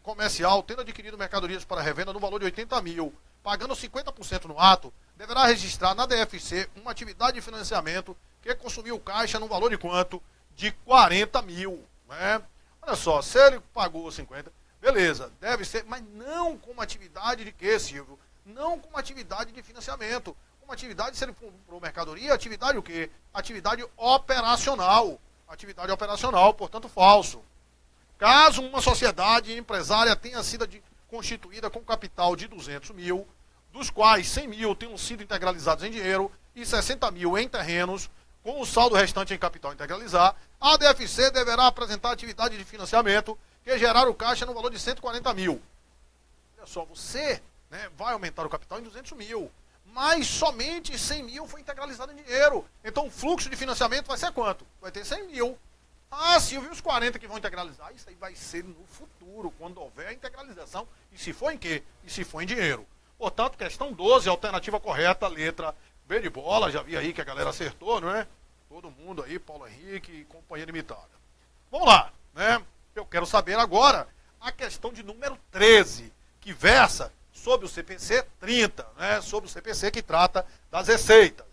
comercial tendo adquirido mercadorias para revenda no valor de 80 mil, pagando 50% no ato, deverá registrar na DFC uma atividade de financiamento que consumiu caixa no valor de quanto? De 40 mil, né? Olha só, se ele pagou 50, beleza, deve ser, mas não como atividade de quê, Silvio? Não como atividade de financiamento. Uma atividade, se ele comprou mercadoria, atividade o quê? Atividade operacional. Atividade operacional, portanto, falso. Caso uma sociedade empresária tenha sido constituída com capital de 200 mil, dos quais 100 mil tenham sido integralizados em dinheiro e 60 mil em terrenos, com o saldo restante em capital integralizar, a DFC deverá apresentar atividade de financiamento que gerar o caixa no valor de 140 mil. Olha só, você, né, vai aumentar o capital em 200 mil, mas somente 100 mil foi integralizado em dinheiro. Então o fluxo de financiamento vai ser quanto? Vai ter 100 mil. Ah, Silvio, e os 40 que vão integralizar? Isso aí vai ser no futuro, quando houver a integralização. E se for em quê? E se for em dinheiro. Portanto, questão 12, alternativa correta, letra B de bola. Já vi aí que a galera acertou, não é? Todo mundo aí, Paulo Henrique e companhia limitada. Vamos lá, né? Eu quero saber agora a questão de número 13, que versa sobre o CPC 30, né? Sobre o CPC que trata das receitas.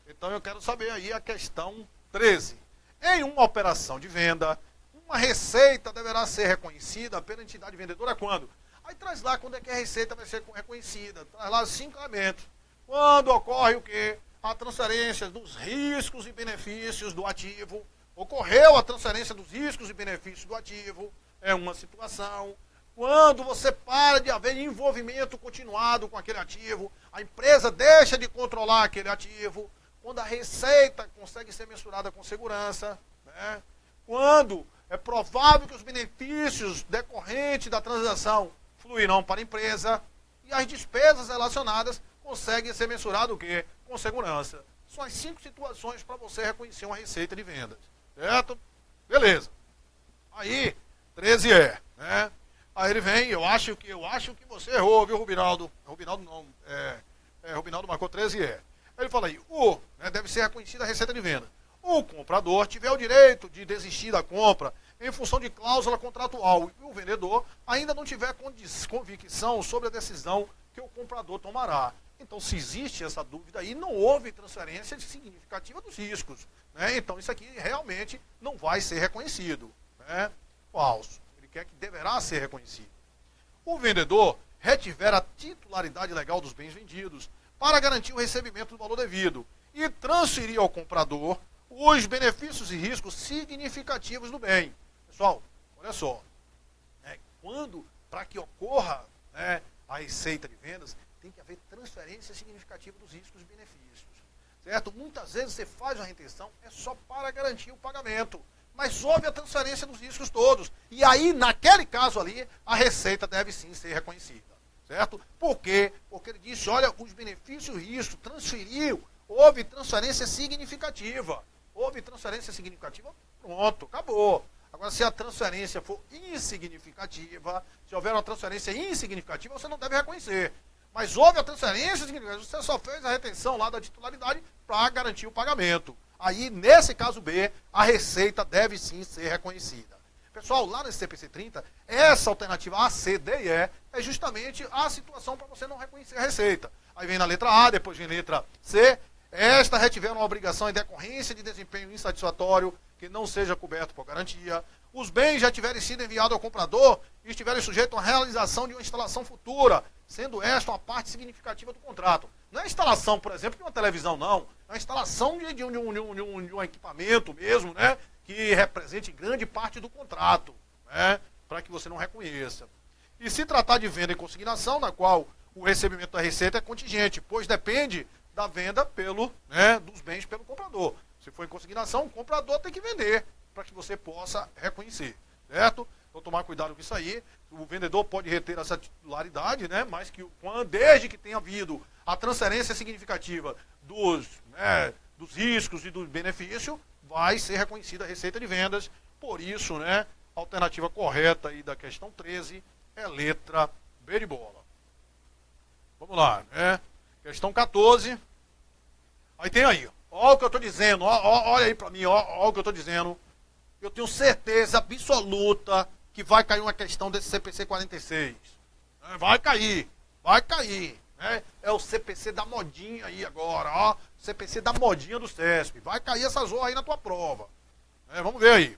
Então eu quero saber aí a questão 13. Em uma operação de venda, uma receita deverá ser reconhecida pela entidade vendedora quando? Aí traz lá quando é que a receita vai ser reconhecida. Traz lá 5 elementos. Quando ocorre o quê? A transferência dos riscos e benefícios do ativo. Ocorreu a transferência dos riscos e benefícios do ativo. É uma situação. Quando você para de haver envolvimento continuado com aquele ativo, a empresa deixa de controlar aquele ativo. Quando a receita consegue ser mensurada com segurança, né? Quando é provável que os benefícios decorrentes da transação fluirão para a empresa e as despesas relacionadas conseguem ser mensuradas o quê? Com segurança. São as 5 situações para você reconhecer uma receita de vendas, certo? Beleza. Aí, 13 né? Aí ele vem, eu acho que você errou, viu, Rubinaldo? Rubinaldo não, Rubinaldo marcou 13 Ele fala aí, deve ser reconhecida a receita de venda. O comprador tiver o direito de desistir da compra em função de cláusula contratual e o vendedor ainda não tiver convicção sobre a decisão que o comprador tomará. Então, se existe essa dúvida aí, não houve transferência significativa dos riscos, né? Então, isso aqui realmente não vai ser reconhecido, né? Falso. Ele quer que deverá ser reconhecido. O vendedor retiver a titularidade legal dos bens vendidos para garantir o recebimento do valor devido e transferir ao comprador os benefícios e riscos significativos do bem. Pessoal, olha só, para que ocorra, né, a receita de vendas, tem que haver transferência significativa dos riscos e benefícios, certo? Muitas vezes você faz uma retenção, é só para garantir o pagamento, mas houve a transferência dos riscos todos, e aí, naquele caso ali, a receita deve sim ser reconhecida. Certo? Por quê? Porque ele disse, olha, os benefícios e risco transferiu, houve transferência significativa. Houve transferência significativa, pronto, acabou. Agora, se a transferência for insignificativa, se houver uma transferência insignificativa, você não deve reconhecer. Mas houve a transferência significativa, você só fez a retenção lá da titularidade para garantir o pagamento. Aí, nesse caso B, a receita deve sim ser reconhecida. Pessoal, lá no CPC 30, essa alternativa A, C, D e E é justamente a situação para você não reconhecer a receita. Aí vem na letra A, depois vem a letra C. Esta retiver uma obrigação em decorrência de desempenho insatisfatório que não seja coberto por garantia. Os bens já tiverem sido enviados ao comprador e estiverem sujeitos à realização de uma instalação futura, sendo esta uma parte significativa do contrato. Não é a instalação, por exemplo, de uma televisão, não. É a instalação de um equipamento mesmo, né? Que represente grande parte do contrato, né, para que você não reconheça. E se tratar de venda em consignação, na qual o recebimento da receita é contingente, pois depende da venda dos bens pelo comprador. Se for em consignação, o comprador tem que vender para que você possa reconhecer, certo? Então tomar cuidado com isso aí. O vendedor pode reter essa titularidade, né? Mas que desde que tenha havido a transferência significativa dos riscos e do benefício, vai ser reconhecida a receita de vendas. Por isso, né, a alternativa correta aí da questão 13 é letra B de bola. Vamos lá, né? Questão 14. Aí tem aí, ó o que eu estou dizendo, olha aí para mim, ó o que eu estou dizendo. Eu tenho certeza absoluta que vai cair uma questão desse CPC 46. Vai cair. Né? É o CPC da modinha aí agora, ó. CPC da modinha do CESP. Vai cair essa zorra aí na tua prova. Vamos ver aí.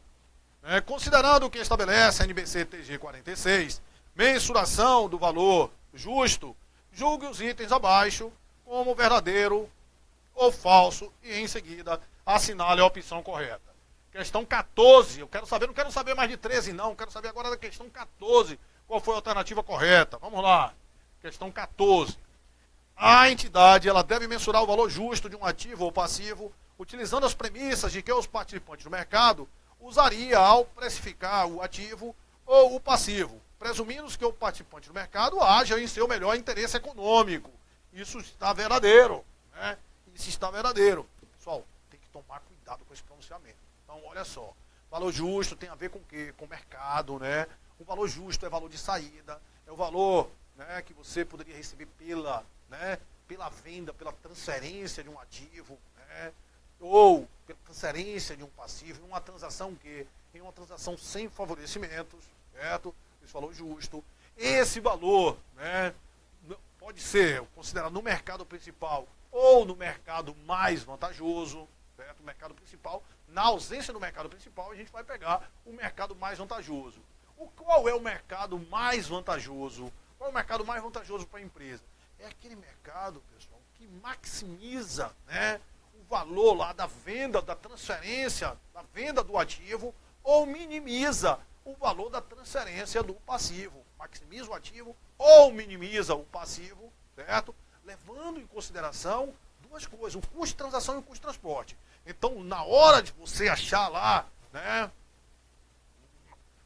Considerando o que estabelece a NBC TG 46, mensuração do valor justo, julgue os itens abaixo como verdadeiro ou falso e em seguida assinale a opção correta. Questão 14, não quero saber mais de 13 não, quero saber agora da questão 14, qual foi a alternativa correta. Vamos lá. Questão 14. A entidade ela deve mensurar o valor justo de um ativo ou passivo, utilizando as premissas de que os participantes do mercado usaria ao precificar o ativo ou o passivo, presumindo que o participante do mercado haja em seu melhor interesse econômico. Isso está verdadeiro, né? Isso está verdadeiro. Pessoal, tem que tomar cuidado com esse pronunciamento. Então, olha só, valor justo tem a ver com o quê? Com o mercado, né? O valor justo é valor de saída, é o valor, né, que você poderia receber pela venda, pela transferência de um ativo, né? Ou pela transferência de um passivo, em uma transação em uma transação sem favorecimentos, certo? Esse valor justo. Esse valor, né, pode ser considerado no mercado principal ou no mercado mais vantajoso, certo? O mercado principal, na ausência do mercado principal, a gente vai pegar o mercado mais vantajoso. Qual é o mercado mais vantajoso? Qual é o mercado mais vantajoso para a empresa? É aquele mercado, pessoal, que maximiza, né, o valor lá da venda, da transferência, da venda do ativo, ou minimiza o valor da transferência do passivo. Maximiza o ativo ou minimiza o passivo, certo? Levando em consideração duas coisas, o custo de transação e o custo de transporte. Então, na hora de você achar lá, né,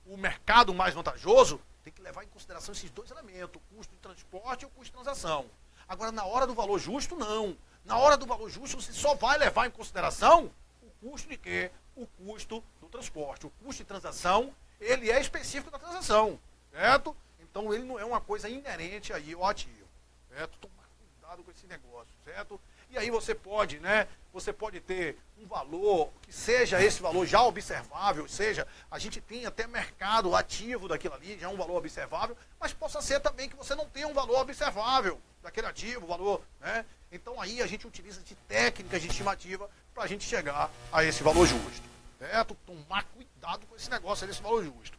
o mercado mais vantajoso, tem que levar em consideração esses dois elementos, o custo de transporte e o custo de transação. Agora, na hora do valor justo, não. Na hora do valor justo, você só vai levar em consideração o custo de quê? O custo do transporte. O custo de transação, ele é específico da transação, certo? Então, ele não é uma coisa inerente aí ao ativo, certo? Tomar cuidado com esse negócio, certo? E aí você pode, né? Você pode ter um valor que seja esse valor já observável, seja, a gente tem até mercado ativo daquilo ali, já é um valor observável, mas possa ser também que você não tenha um valor observável daquele ativo, valor, né? Então aí a gente utiliza de técnicas de estimativa para a gente chegar a esse valor justo, certo? Tomar cuidado com esse negócio desse valor justo.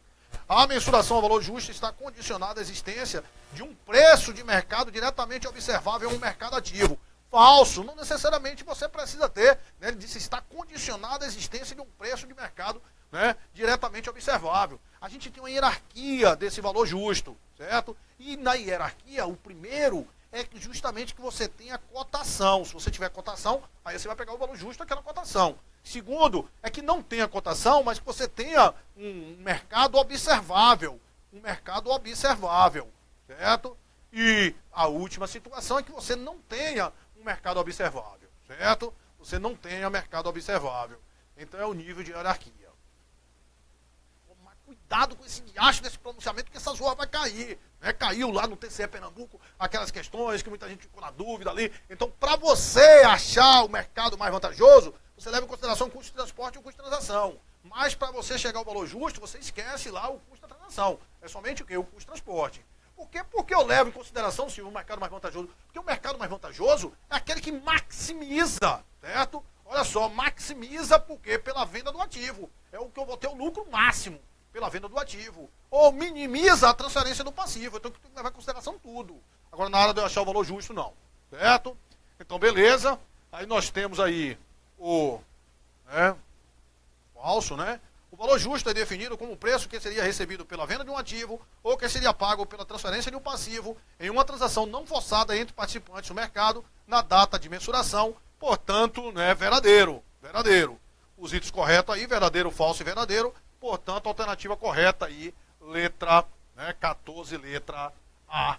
A mensuração ao valor justo está condicionada à existência de um preço de mercado diretamente observável em um mercado ativo. Falso, não necessariamente você precisa ter, né? Ele disse está condicionado à existência de um preço de mercado, né, diretamente observável. A gente tem uma hierarquia desse valor justo, certo? E na hierarquia, o primeiro é justamente que você tenha cotação. Se você tiver cotação, aí você vai pegar o valor justo daquela cotação. Segundo, é que não tenha cotação, mas que você tenha um mercado observável. Um mercado observável, certo? E a última situação é que você não tenha mercado observável, certo? Você não tenha mercado observável. Então é o nível de hierarquia. Tomar cuidado com esse diacho desse pronunciamento, que essa zoa vai cair. Né? Caiu lá no TCE Pernambuco aquelas questões que muita gente ficou na dúvida ali. Então, para você achar o mercado mais vantajoso, você leva em consideração o custo de transporte e o custo de transação. Mas para você chegar ao valor justo, você esquece lá o custo da transação. É somente o quê? O custo de transporte. Por quê? Porque eu levo em consideração, Silvio, o mercado mais vantajoso. Porque o mercado mais vantajoso é aquele que maximiza, certo? Olha só, maximiza por quê? Pela venda do ativo. É o que eu vou ter o lucro máximo pela venda do ativo. Ou minimiza a transferência do passivo. Então eu tenho que levar em consideração tudo. Agora, na hora de eu achar o valor justo, não. Certo? Então, beleza. Aí nós temos aí o falso, né? O valor justo é definido como o preço que seria recebido pela venda de um ativo ou que seria pago pela transferência de um passivo em uma transação não forçada entre participantes do mercado na data de mensuração, portanto, né, verdadeiro. Os itens corretos aí, verdadeiro, falso e verdadeiro, portanto, a alternativa correta aí, letra, né, 14, letra A.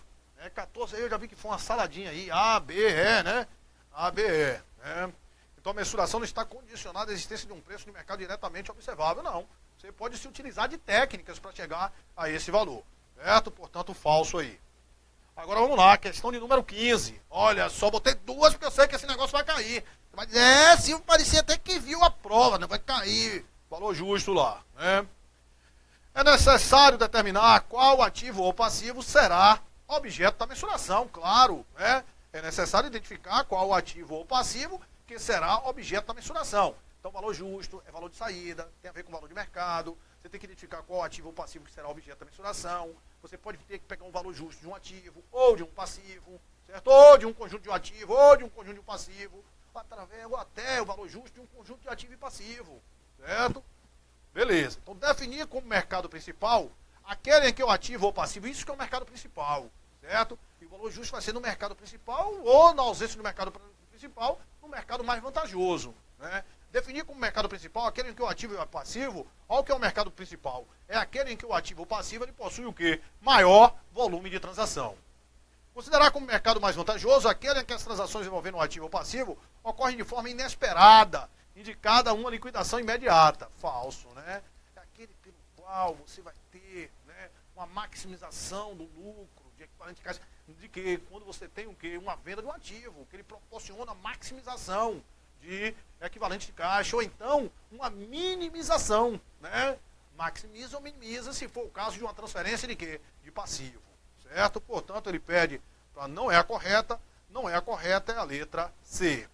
14 aí eu já vi que foi uma saladinha aí, A, B, E, né? A, B, E. Né? Então a mensuração não está condicionada à existência de um preço de mercado diretamente observável, não. Você pode se utilizar de técnicas para chegar a esse valor, certo? Portanto, falso aí. Agora vamos lá, questão de número 15. Olha, só botei duas porque eu sei que esse negócio vai cair. Você vai dizer, Silvio parecia até que viu a prova, né? Vai cair. Valor justo lá, né? É necessário determinar qual ativo ou passivo será objeto da mensuração, claro, né? É necessário identificar qual ativo ou passivo que será objeto da mensuração. Então, valor justo é valor de saída, tem a ver com valor de mercado. Você tem que identificar qual ativo ou passivo que será objeto da mensuração. Você pode ter que pegar um valor justo de um ativo ou de um passivo, certo? Ou de um conjunto de um ativo ou de um conjunto de um passivo, ou até o valor justo de um conjunto de ativo e passivo, certo? Beleza. Então, definir como mercado principal aquele em que o ativo ou passivo, isso que é o mercado principal, certo? E o valor justo vai ser no mercado principal ou, na ausência do mercado principal, no mercado mais vantajoso, né? Definir como mercado principal aquele em que o ativo é passivo. Olha o que é o mercado principal. É aquele em que o ativo ou passivo ele possui o quê? Maior volume de transação. Considerar como mercado mais vantajoso aquele em que as transações envolvendo o ativo ou passivo ocorrem de forma inesperada, indicada uma liquidação imediata. Falso, né? É aquele pelo qual você vai ter, né, uma maximização do lucro de equivalente de caixa, de que quando você tem o quê? Uma venda de um ativo, que ele proporciona maximização de equivalente de caixa, ou então uma minimização, né? Maximiza ou minimiza, se for o caso de uma transferência de quê? De passivo, certo? Portanto, ele pede para não é a correta é a letra C.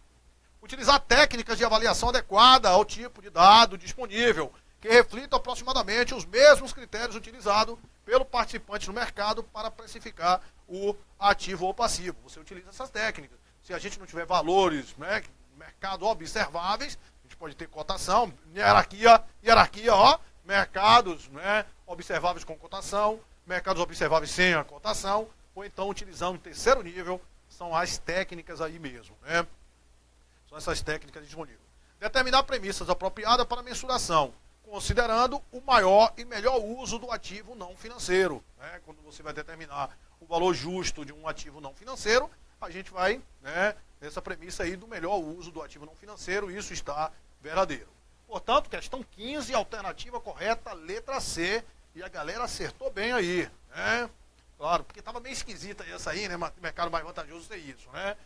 Utilizar técnicas de avaliação adequada ao tipo de dado disponível, que reflitam aproximadamente os mesmos critérios utilizados pelo participante no mercado para precificar o ativo ou passivo. Você utiliza essas técnicas. Se a gente não tiver valores, né, mercado observáveis, a gente pode ter cotação, hierarquia, ó, mercados, né, observáveis com cotação, mercados observáveis sem a cotação, ou então utilizando o terceiro nível, são as técnicas aí mesmo, né? São essas técnicas disponíveis. Determinar premissas apropriadas para mensuração, considerando o maior e melhor uso do ativo não financeiro, né? Quando você vai determinar o valor justo de um ativo não financeiro, a gente vai, né, nessa premissa aí do melhor uso do ativo não financeiro, isso está verdadeiro. Portanto, questão 15, alternativa correta, letra C, e a galera acertou bem aí, né? Claro, porque estava meio esquisita essa aí, né? Mercado mais vantajoso ser isso, né?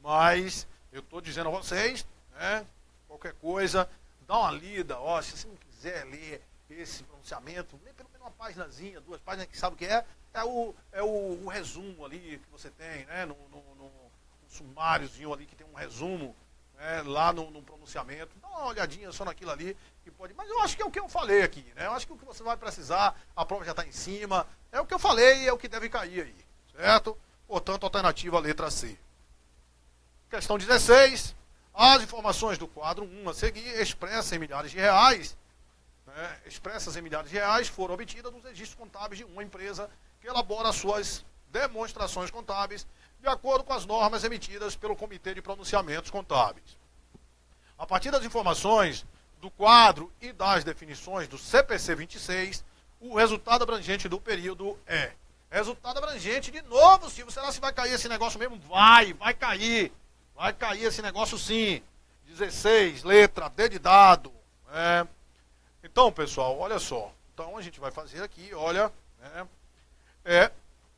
Mas eu estou dizendo a vocês, né? Qualquer coisa, dá uma lida, ó, se você não quiser ler esse pronunciamento, lê pelo menos uma paginazinha, 2 páginas, que sabe o que é? É o resumo ali que você tem, né? No sumáriozinho ali que tem um resumo, né, lá no pronunciamento. Dá uma olhadinha só naquilo ali que pode. Mas eu acho que é o que eu falei aqui, né? Eu acho que o que você vai precisar, a prova já está em cima. É o que eu falei e é o que deve cair aí, certo? Portanto, alternativa letra C. Questão 16. As informações do quadro 1 a seguir, expressas em milhares de reais, né, expressas em milhares de reais, foram obtidas dos registros contábeis de uma empresa que elabora suas demonstrações contábeis de acordo com as normas emitidas pelo Comitê de Pronunciamentos Contábeis. A partir das informações do quadro e das definições do CPC 26, o resultado abrangente do período é... Resultado abrangente, de novo, Silvio, será que vai cair esse negócio mesmo? Vai cair. Vai cair esse negócio sim. 16, letra D de dado. Né? Então, pessoal, olha só. Então, a gente vai fazer aqui, olha, né?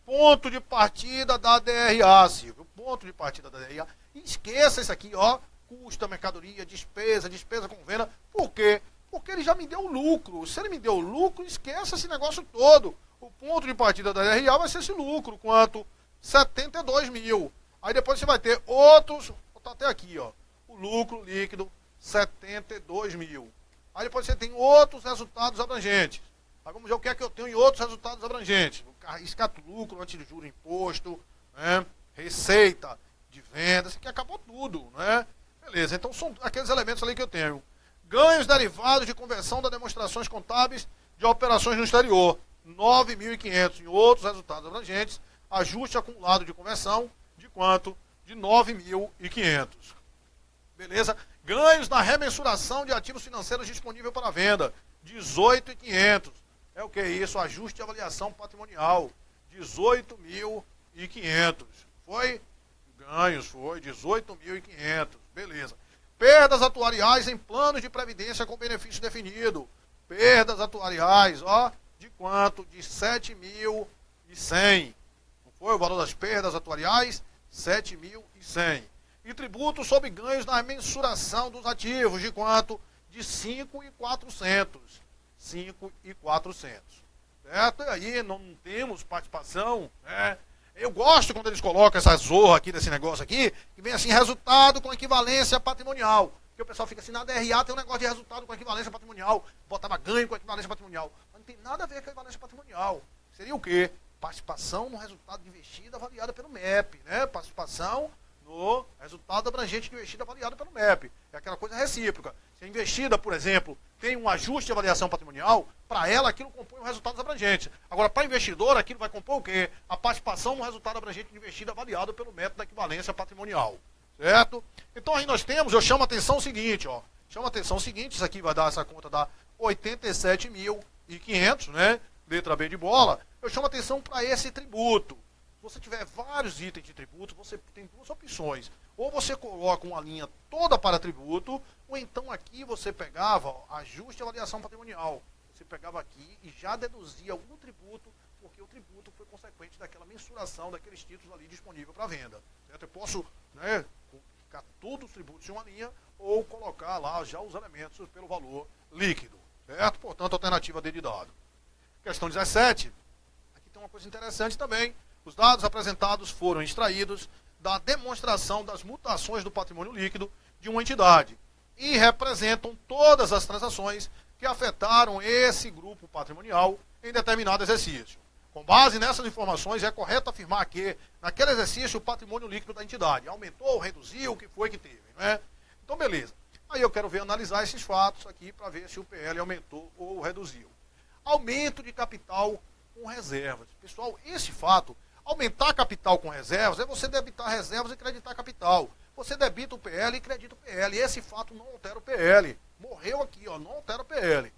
Ponto de partida da DRA, Silvio. Ponto de partida da DRA. Esqueça isso aqui, ó. Custo da mercadoria, despesa com venda. Por quê? Porque ele já me deu lucro. Se ele me deu lucro, esqueça esse negócio todo. O ponto de partida da DRA vai ser esse lucro. Quanto? 72 mil. Aí depois você vai ter outros. Vou botar até aqui, ó. O lucro líquido, 72 mil. Aí depois você tem outros resultados abrangentes. Aí vamos ver o que é que eu tenho em outros resultados abrangentes. Escato lucro, antes de juro imposto, né? Receita de vendas, que acabou tudo, né? Beleza, então são aqueles elementos ali que eu tenho. Ganhos derivados de conversão das demonstrações contábeis de operações no exterior, 9.500. Em outros resultados abrangentes, ajuste acumulado de conversão, de quanto? De 9.500. Beleza? Ganhos na remensuração de ativos financeiros disponíveis para venda, 18.500. É o que isso? Ajuste de avaliação patrimonial. 18.500. Foi? Ganhos, foi. 18.500. Beleza. Perdas atuariais em planos de previdência com benefício definido. Perdas atuariais, ó, de quanto? De 7.100. Não foi o valor das perdas atuariais? 7.100. E tributo sobre ganhos na mensuração dos ativos, de quanto? De 5.400. 5.400. Certo? E aí não temos participação, né? Eu gosto quando eles colocam essa zorra aqui desse negócio aqui, que vem assim, resultado com equivalência patrimonial. Porque o pessoal fica assim, na DRA tem um negócio de resultado com equivalência patrimonial, botava ganho com equivalência patrimonial. Mas não tem nada a ver com equivalência patrimonial. Seria o quê? Participação no resultado de investida avaliada pelo MEP, né? Participação no resultado abrangente de investida avaliada pelo MEP. É aquela coisa recíproca. Se a investida, por exemplo, tem um ajuste de avaliação patrimonial, para ela aquilo compõe um resultado abrangente. Agora, para a investidora, aquilo vai compor o quê? A participação no resultado abrangente de investida avaliado pelo método da equivalência patrimonial. Certo? Então aí nós temos, eu chamo a atenção o seguinte, ó. Chama a atenção o seguinte, isso aqui vai dar essa conta, dá 87.500, né? Letra B de bola. Eu chamo a atenção para esse tributo. Se você tiver vários itens de tributo, você tem duas opções. Ou você coloca uma linha toda para tributo, ou então aqui você pegava, ó, ajuste de avaliação patrimonial. Você pegava aqui e já deduzia o tributo, porque o tributo foi consequente daquela mensuração daqueles títulos ali disponível para venda. Certo? Eu posso, né, colocar todos os tributos em uma linha, ou colocar lá já os elementos pelo valor líquido. Certo? Portanto, alternativa D de dado. Questão 17. Aqui tem uma coisa interessante também. Os dados apresentados foram extraídos da demonstração das mutações do patrimônio líquido de uma entidade e representam todas as transações que afetaram esse grupo patrimonial em determinado exercício. Com base nessas informações, é correto afirmar que, naquele exercício, o patrimônio líquido da entidade aumentou, reduziu, o que foi que teve, não é? Então, beleza. Aí eu quero ver, analisar esses fatos aqui para ver se o PL aumentou ou reduziu. Aumento de capital com reservas. Pessoal, esse fato, aumentar capital com reservas, é você debitar reservas e creditar capital. Você debita o PL e credita o PL. Esse fato não altera o PL. Morreu aqui, ó, não altera o PL.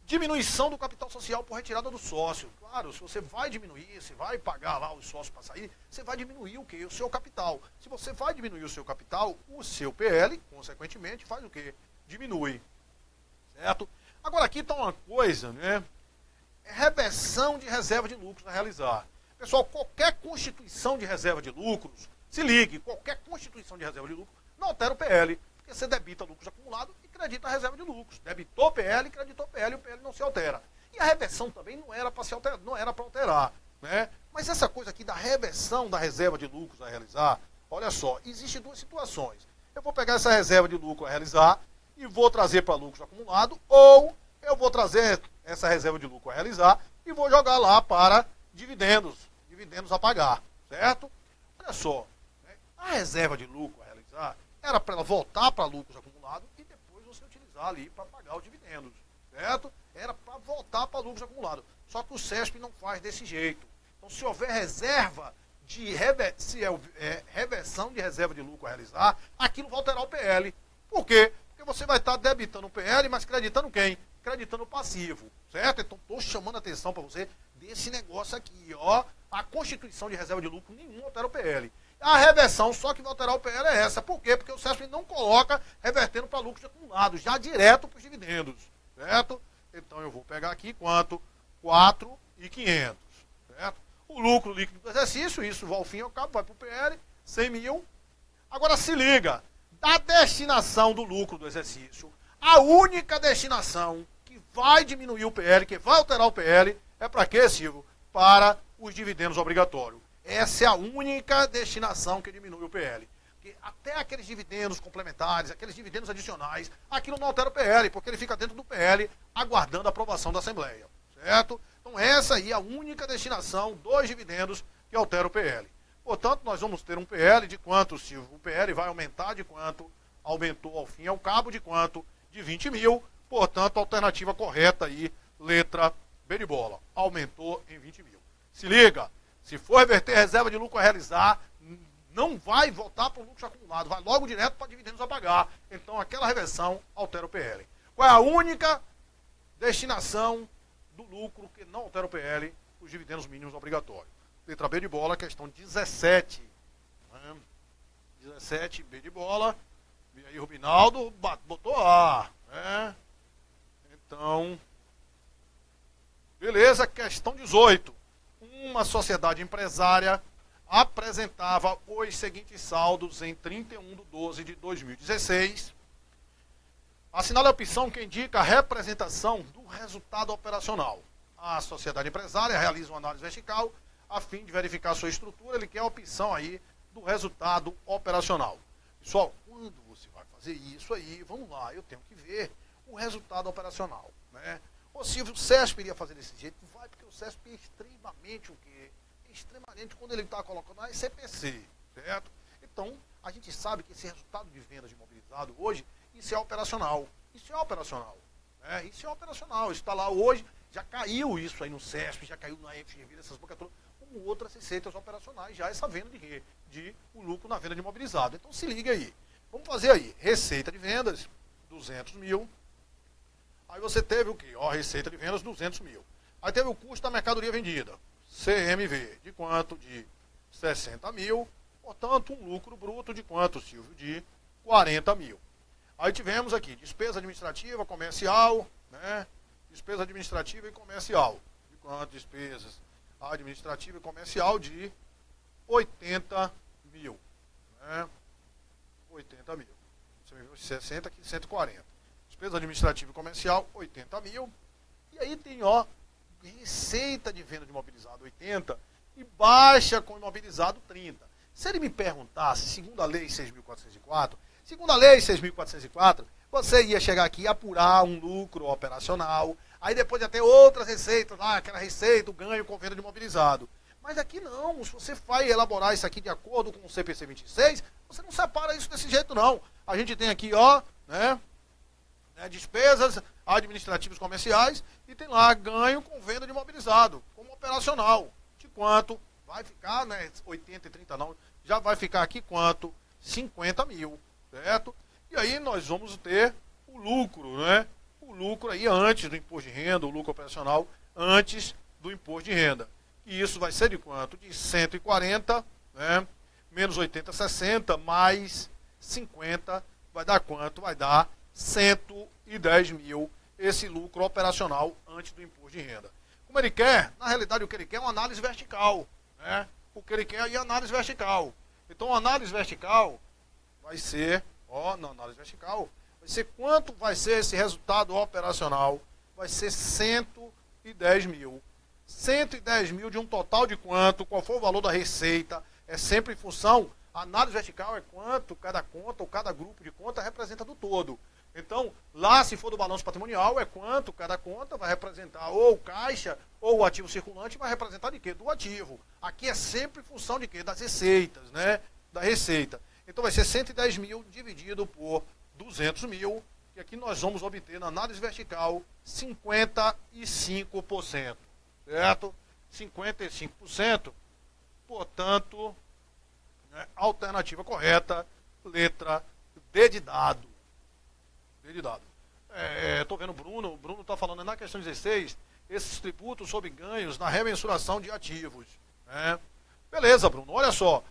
Diminuição do capital social por retirada do sócio. Claro, se você vai diminuir, se vai pagar lá os sócios para sair, você vai diminuir o quê? O seu capital. Se você vai diminuir o seu capital, o seu PL, consequentemente, faz o quê? Diminui. Certo? Agora aqui está uma coisa, né? Reversão de reserva de lucros a realizar. Pessoal, qualquer constituição de reserva de lucros, se ligue, qualquer constituição de reserva de lucros não altera o PL, porque você debita lucros acumulados e credita a reserva de lucros. Debitou PL, creditou PL, o PL não se altera. E a reversão também não era para se alterar, não era para alterar, né? Mas essa coisa aqui da reversão da reserva de lucros a realizar, olha só, existem duas situações. Eu vou pegar essa reserva de lucro a realizar e vou trazer para lucros acumulados, ou eu vou trazer essa reserva de lucro a realizar e vou jogar lá para dividendos a pagar, certo? Olha só, né? A reserva de lucro a realizar era para ela voltar para lucros acumulados e depois você utilizar ali para pagar os dividendos, certo? Era para voltar para lucros acumulados. Só que o CESP não faz desse jeito. Então, se houver reserva de reversão de reserva de lucro a realizar, aquilo vai alterar o PL. Por quê? Porque você vai estar debitando o PL, mas creditando quem? Creditando o passivo, certo? Então, estou chamando a atenção para você desse negócio aqui, ó. A constituição de reserva de lucro nenhum altera o PL. A reversão só que vai alterar o PL é essa. Por quê? Porque o CESP não coloca revertendo para lucros acumulados, já direto para os dividendos, certo? Então, eu vou pegar aqui quanto? 4.500, certo? O lucro líquido do exercício, isso ao fim e ao cabo, vai para o PL, 100 mil. Agora, se liga, da destinação do lucro do exercício, a única destinação que vai diminuir o PL, que vai alterar o PL, é para quê, Silvio? Para os dividendos obrigatórios. Essa é a única destinação que diminui o PL. Porque até aqueles dividendos complementares, aqueles dividendos adicionais, aquilo não altera o PL, porque ele fica dentro do PL, aguardando a aprovação da Assembleia. Certo? Então essa aí é a única destinação dos dividendos que altera o PL. Portanto, nós vamos ter um PL de quanto, Silvio? O PL vai aumentar de quanto? Aumentou ao fim e ao cabo de quanto? De 20 mil. Portanto, a alternativa correta aí, letra B de bola. Aumentou em 20 mil. Se liga, se for reverter reserva de lucro a realizar, não vai voltar para o lucro acumulado, vai logo direto para dividendos a pagar. Então, aquela reversão altera o PL. Qual é a única destinação do lucro que não altera o PL, os dividendos mínimos obrigatórios. Letra B de bola, questão 17. Né? 17, B de bola. E aí o Rubinaldo botou A. Né? Então, beleza, questão 18. Uma sociedade empresária apresentava os seguintes saldos em 31/12/2016. Assinale a opção que indica a representação do resultado operacional. A sociedade empresária realiza uma análise vertical a fim de verificar sua estrutura. Ele quer a opção aí do resultado operacional. Pessoal, quando você vai fazer isso aí, vamos lá, eu tenho que ver o resultado operacional. Né? Ou se o CESP iria fazer desse jeito, vai, porque o CESP é extremamente o quê? Extremamente quando ele está colocando a CPC, certo? Então, a gente sabe que esse resultado de vendas de imobilizado hoje, isso é operacional. Isso é operacional. Né? Isso é operacional. Isso está lá hoje, já caiu isso aí no CESP, já caiu na FGV, essas bancas todas, como outras receitas operacionais, já essa venda de quê? De o lucro na venda de imobilizado. Então, se liga aí. Vamos fazer aí, receita de vendas, 200 mil. Aí você teve o quê? Ó, receita de vendas, 200 mil. Aí teve o custo da mercadoria vendida, CMV, de quanto? De 60 mil. Portanto, um lucro bruto de quanto, Silvio? De 40 mil. Aí tivemos aqui despesa administrativa, comercial, né? Despesa administrativa e comercial. De quanto? Despesas administrativa e comercial de 80 mil. Né? 80 mil. 60 aqui, 140. Despesa administrativa e comercial, 80 mil. E aí tem, ó, receita de venda de imobilizado, 80, e baixa com imobilizado, 30. Se ele me perguntasse, segundo a lei 6.404, você ia chegar aqui e apurar um lucro operacional, aí depois ia ter outras receitas, lá, aquela receita, o ganho com venda de imobilizado. Mas aqui não, se você vai elaborar isso aqui de acordo com o CPC 26, você não separa isso desse jeito não. A gente tem aqui, ó, né, despesas administrativas comerciais e tem lá ganho com venda de imobilizado, como operacional. De quanto? Vai ficar, né, 80 e 30 não, já vai ficar aqui quanto? 50 mil, certo? E aí nós vamos ter o lucro, né? O lucro aí antes do imposto de renda, o lucro operacional antes do imposto de renda. E isso vai ser de quanto? De 140, né? Menos 80, 60, mais 50, vai dar quanto? Vai dar 110 mil, esse lucro operacional antes do imposto de renda. Como ele quer, na realidade o que ele quer é uma análise vertical, né? O que ele quer é a análise vertical. Então a análise vertical vai ser, ó, na análise vertical, vai ser quanto vai ser esse resultado operacional? Vai ser 110 mil. 110 mil de um total de quanto? Qual foi o valor da receita? É sempre em função, a análise vertical é quanto cada conta ou cada grupo de conta representa do todo. Então, lá se for do balanço patrimonial, é quanto cada conta vai representar ou o caixa ou o ativo circulante vai representar de quê? Do ativo. Aqui é sempre em função de quê? Das receitas, né? Da receita. Então vai ser 110 mil dividido por 200 mil, que aqui nós vamos obter na análise vertical 55%. Certo? 55%. Portanto, né, alternativa correta, letra D de dado. D de dado. Estou vendo o Bruno está falando na questão 16, esses tributos sobre ganhos na remensuração de ativos. Né? Beleza, Bruno, olha só.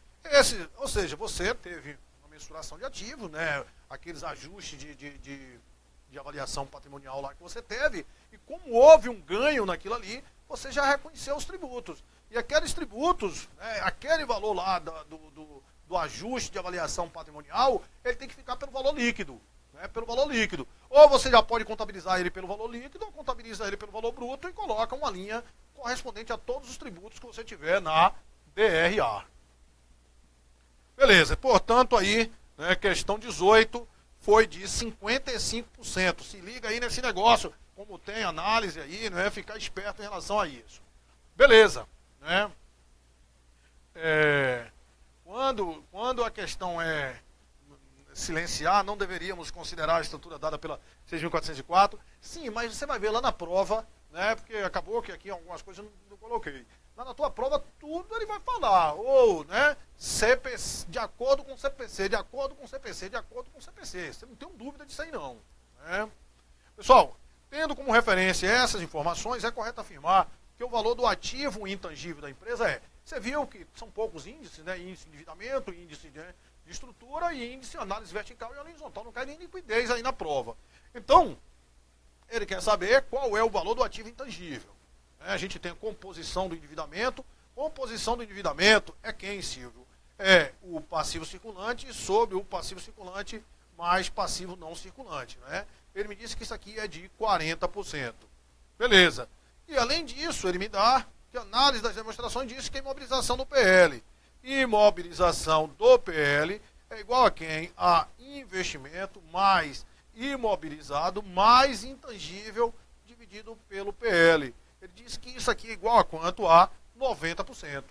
Ou seja, você teve uma mensuração de ativos, né? Aqueles ajustes de avaliação patrimonial lá que você teve, e como houve um ganho naquilo ali, você já reconheceu os tributos. E aqueles tributos, né, aquele valor lá do ajuste de avaliação patrimonial, ele tem que ficar pelo valor líquido. Né, pelo valor líquido. Ou você já pode contabilizar ele pelo valor líquido, ou contabiliza ele pelo valor bruto e coloca uma linha correspondente a todos os tributos que você tiver na DRA. Beleza, portanto aí, né, questão 18 foi de 55%. Se liga aí nesse negócio, como tem análise aí, né, ficar esperto em relação a isso. Beleza, né? Quando a questão é silenciar, não deveríamos considerar a estrutura dada pela 6.404. Sim, mas você vai ver lá na prova, né, porque acabou que aqui algumas coisas eu não coloquei. Lá na tua prova, tudo ele vai falar. Ou, né, CPC, de acordo com CPC, de acordo com CPC, de acordo com CPC. Você não tem dúvida disso aí, não. Né? Pessoal, Tendo como referência essas informações, é correto afirmar que o valor do ativo intangível da empresa você viu que são poucos índices, né? Índice de endividamento, índice de estrutura e índice de análise vertical e horizontal, não cai nem liquidez aí na prova. Então, ele quer saber qual é o valor do ativo intangível. A gente tem a composição do endividamento. Composição do endividamento é quem, Silvio? É o passivo circulante sobre o passivo circulante mais passivo não circulante, né? Ele me disse que isso aqui é de 40%. Beleza. E além disso, ele me dá que a análise das demonstrações disse que a imobilização do PL. Imobilização do PL é igual a quem? A investimento mais imobilizado mais intangível dividido pelo PL. Ele disse que isso aqui é igual a quanto? A 90%.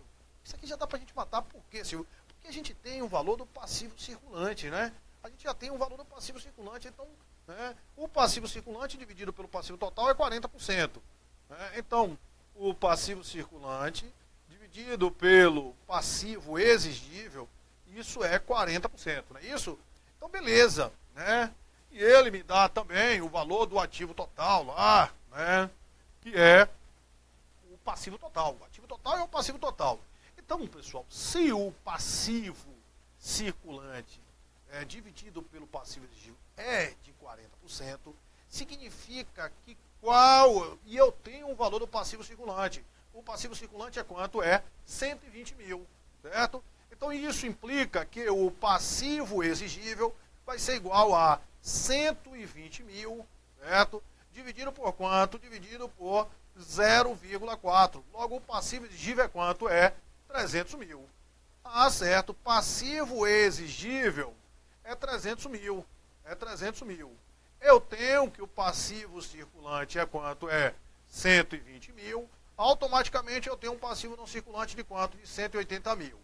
Isso aqui já dá para a gente matar. Por quê, Silvio? Porque a gente tem o valor do passivo circulante, né? A gente já tem o valor do passivo circulante, então, né, o passivo circulante dividido pelo passivo total é 40%. Né? Então, o passivo circulante dividido pelo passivo exigível, isso é 40%, não é isso? Então, beleza, né? E ele me dá também o valor do ativo total lá, né? Que é o passivo total. O ativo total é o passivo total. Então, pessoal, se o passivo circulante dividido pelo passivo exigível é de 40%, significa que e eu tenho o valor do passivo circulante. O passivo circulante é quanto? É 120 mil, certo? Então isso implica que o passivo exigível vai ser igual a 120 mil, certo? Dividido por quanto? Dividido por 0,4. Logo o passivo exigível é quanto? É 300 mil. Ah, certo. Passivo exigível é 300 mil. É 300 mil. Eu tenho que o passivo circulante é quanto? É 120 mil. Automaticamente eu tenho um passivo não circulante de quanto? De 180 mil.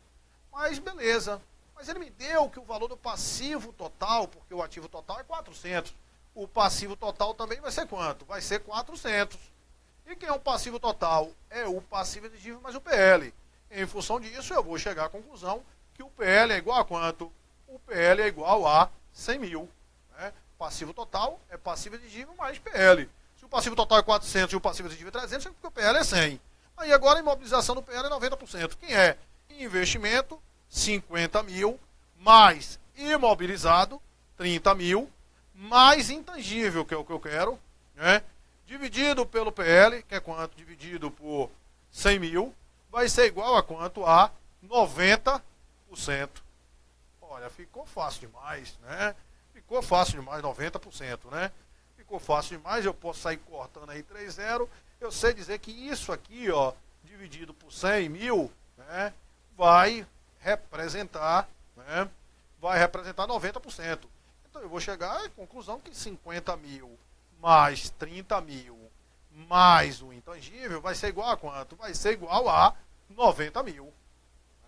Mas beleza. Mas ele me deu que o valor do passivo total, porque o ativo total é 400. O passivo total também vai ser quanto? Vai ser 400. E quem é o passivo total? É o passivo exigível mais o PL. Em função disso, eu vou chegar à conclusão que o PL é igual a quanto? O PL é igual a 100 mil. Né? Passivo total é passivo exigível mais PL. Se o passivo total é 400 e o passivo exigível é 300, é porque o PL é 100. Aí agora a imobilização do PL é 90%. Quem é? Investimento, 50 mil, mais imobilizado, 30 mil, mais intangível, que é o que eu quero, né? Dividido pelo PL, que é quanto? Dividido por 100 mil, vai ser igual a quanto? A 90%. Olha, ficou fácil demais, né? Ficou fácil demais, 90%, né? Ficou fácil demais, eu posso sair cortando aí 3,0. Eu sei dizer que isso aqui, ó, dividido por 100 mil, né, vai representar 90%. Então eu vou chegar à conclusão que 50 mil mais 30 mil mais o intangível vai ser igual a quanto? Vai ser igual a 90 mil.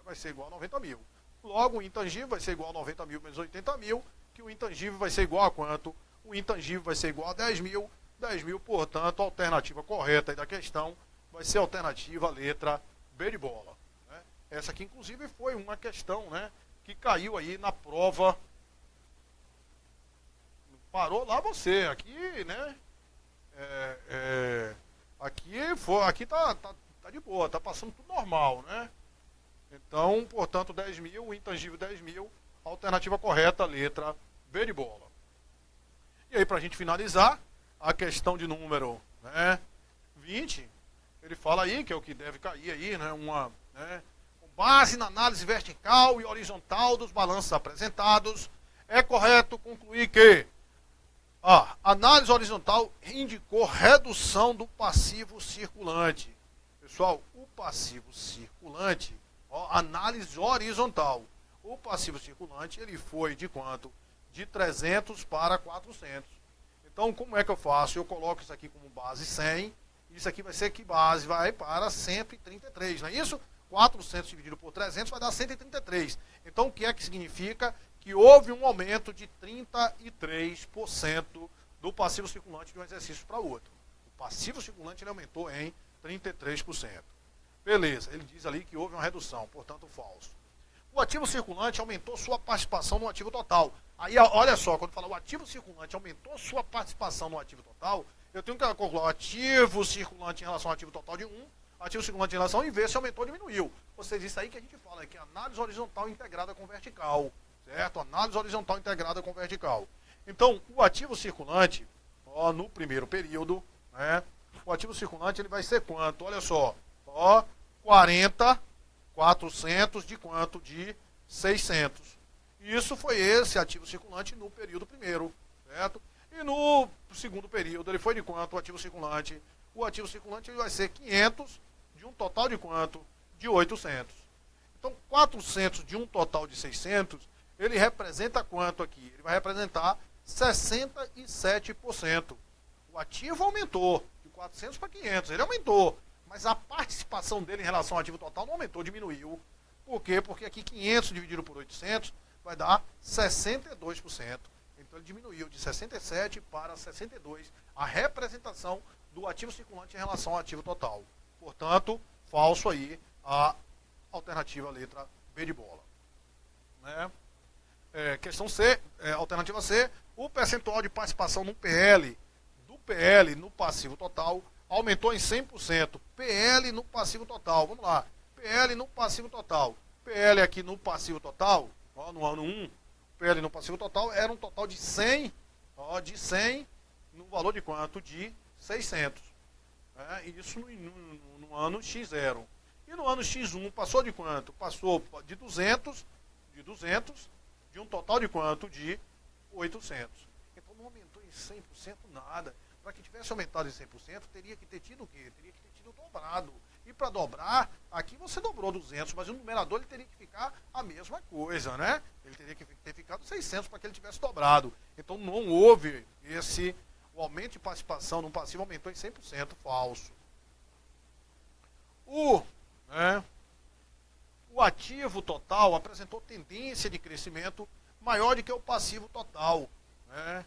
Vai ser igual a 90 mil. Logo, o intangível vai ser igual a 90 mil menos 80 mil, que o intangível vai ser igual a quanto? O intangível vai ser igual a 10 mil. 10 mil, portanto, a alternativa correta aí da questão vai ser a alternativa letra B de bola. Né? Essa aqui, inclusive, foi uma questão, né, que caiu aí na prova. Parou lá você, aqui, né? Aqui tá de boa, tá passando tudo normal, né? Então, portanto, 10 mil, o intangível 10 mil, alternativa correta, letra B de bola. E aí, para a gente finalizar, a questão de número, né, 20, ele fala aí, que é o que deve cair aí, né, com base na análise vertical e horizontal dos balanços apresentados, é correto concluir que a análise horizontal indicou redução do passivo circulante. Pessoal, o passivo circulante, análise horizontal, o passivo circulante, ele foi de quanto? De 300 para 400. Então, como é que eu faço? Eu coloco isso aqui como base 100, isso aqui vai ser que base vai para 133, não é isso? 400 dividido por 300 vai dar 133. Então, o que é que significa? Que houve um aumento de 33% do passivo circulante de um exercício para outro. O passivo circulante ele aumentou em 33%. Beleza, ele diz ali que houve uma redução, portanto, falso. O ativo circulante aumentou sua participação no ativo total. Aí, olha só, quando fala o ativo circulante aumentou sua participação no ativo total, eu tenho que calcular o ativo circulante em relação ao ativo total de 1, ativo circulante em relação e ver se aumentou ou diminuiu. Ou seja, isso aí que a gente fala, que é análise horizontal integrada com vertical, certo? Análise horizontal integrada com vertical. Então, o ativo circulante, ó, no primeiro período, né, o ativo circulante ele vai ser quanto? Olha só, ó, 40, 400 de quanto? De 600. Isso foi esse ativo circulante no período primeiro, certo? E no segundo período ele foi de quanto o ativo circulante? O ativo circulante ele vai ser 500 de um total de quanto? De 800. Então, 400 de um total de 600, ele representa quanto aqui? Ele vai representar 67%. O ativo aumentou de 400 para 500, ele aumentou. Mas a participação dele em relação ao ativo total não aumentou, diminuiu. Por quê? Porque aqui 500 dividido por 800 vai dar 62%. Então ele diminuiu de 67 para 62 a representação do ativo circulante em relação ao ativo total. Portanto, falso aí a alternativa letra B de bola. Né? Questão C, alternativa C, o percentual de participação no PL, do PL no passivo total, aumentou em 100%. PL no passivo total, vamos lá. PL no passivo total. PL aqui no passivo total, ó, no ano 1, PL no passivo total era um total de 100, ó, de 100 no valor de quanto? De 600. Isso no ano X0. E no ano X1 passou de quanto? Passou de 200, de um total de quanto? De 800. Então não aumentou em 100% nada. Para que tivesse aumentado em 100%, teria que ter tido o quê? Teria que ter tido dobrado. E para dobrar, aqui você dobrou 200, mas o numerador ele teria que ficar a mesma coisa, né? Ele teria que ter ficado 600 para que ele tivesse dobrado. Então não houve o aumento de participação no passivo aumentou em 100%, falso. O ativo total apresentou tendência de crescimento maior do que o passivo total, né?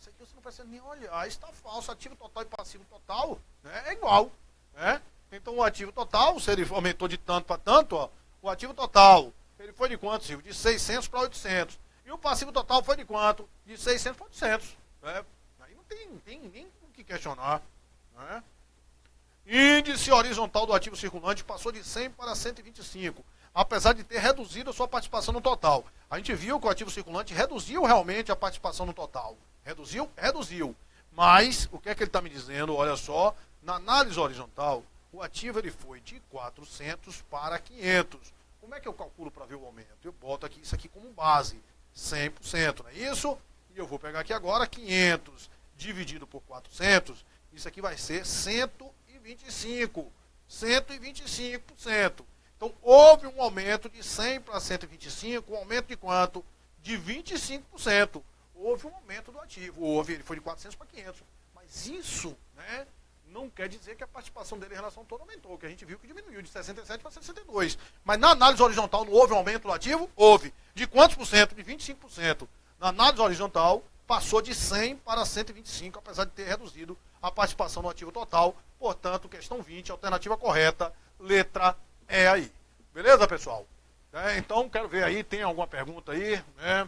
Isso aqui você não precisa nem olhar, está falso. Ativo total e passivo total, né, é igual, né? Então o ativo total, se ele aumentou de tanto para tanto, ó, o ativo total, ele foi de quanto, Silvio? De 600 para 800. E o passivo total foi de quanto? De 600 para 800. Né? Aí não tem nem o que questionar. Né? Índice horizontal do ativo circulante passou de 100 para 125, apesar de ter reduzido a sua participação no total. A gente viu que o ativo circulante reduziu realmente a participação no total. Reduziu? Reduziu. Mas, o que é que ele está me dizendo? Olha só, na análise horizontal, o ativo ele foi de 400 para 500. Como é que eu calculo para ver o aumento? Eu boto aqui isso aqui como base, 100%, não é isso? E eu vou pegar aqui agora 500 dividido por 400, isso aqui vai ser 125%. Então, houve um aumento de 100 para 125, um aumento de quanto? De 25%. Houve um aumento do ativo. Ele foi de 400 para 500. Mas isso, né, não quer dizer que a participação dele em relação ao todo aumentou, que a gente viu que diminuiu de 67 para 62. Mas na análise horizontal não houve um aumento do ativo? Houve. De quantos por cento? De 25%. Na análise horizontal, passou de 100 para 125, apesar de ter reduzido a participação no ativo total. Portanto, questão 20, alternativa correta, letra E aí. Beleza, pessoal? Então, quero ver aí, tem alguma pergunta aí, né?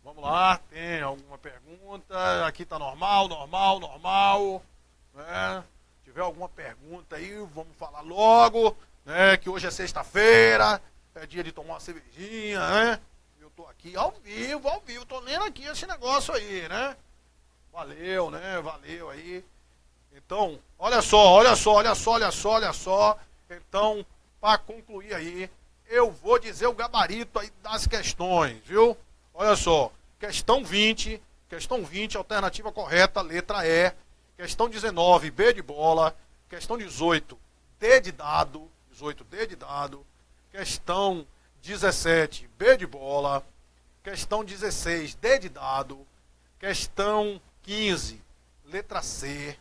Vamos lá, tem alguma pergunta? Aqui tá normal. Né? Se tiver alguma pergunta aí, vamos falar logo, né? Que hoje é sexta-feira, é dia de tomar uma cervejinha, né? Eu tô aqui ao vivo, tô lendo aqui esse negócio aí, né? Valeu, né? Valeu aí. Então, olha só. Então, para concluir aí, eu vou dizer o gabarito aí das questões, viu? Olha só, questão 20, alternativa correta, letra E. Questão 19, B de bola. Questão 18, D de dado. Questão 17, B de bola. Questão 16, D de dado. Questão 15, letra C.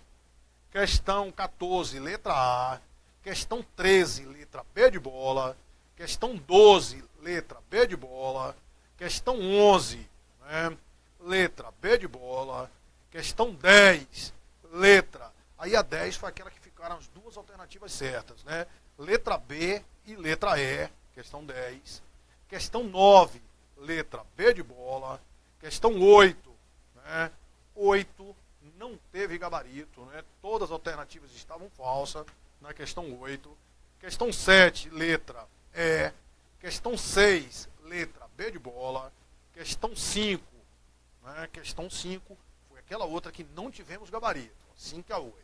Questão 14, letra A. Questão 13, letra B de bola. Questão 12, letra B de bola. Questão 11, né, letra B de bola. Questão 10, letra... Aí a 10 foi aquela que ficaram as duas alternativas certas, né? Letra B e letra E, questão 10. Questão 9, letra B de bola. Questão 8, né? 8 não teve gabarito, né? Todas as alternativas estavam falsas na questão 8. Questão 7, letra E. Questão 6, letra B de bola. Questão 5, né? Questão 5 foi aquela outra que não tivemos gabarito, 5 a 8.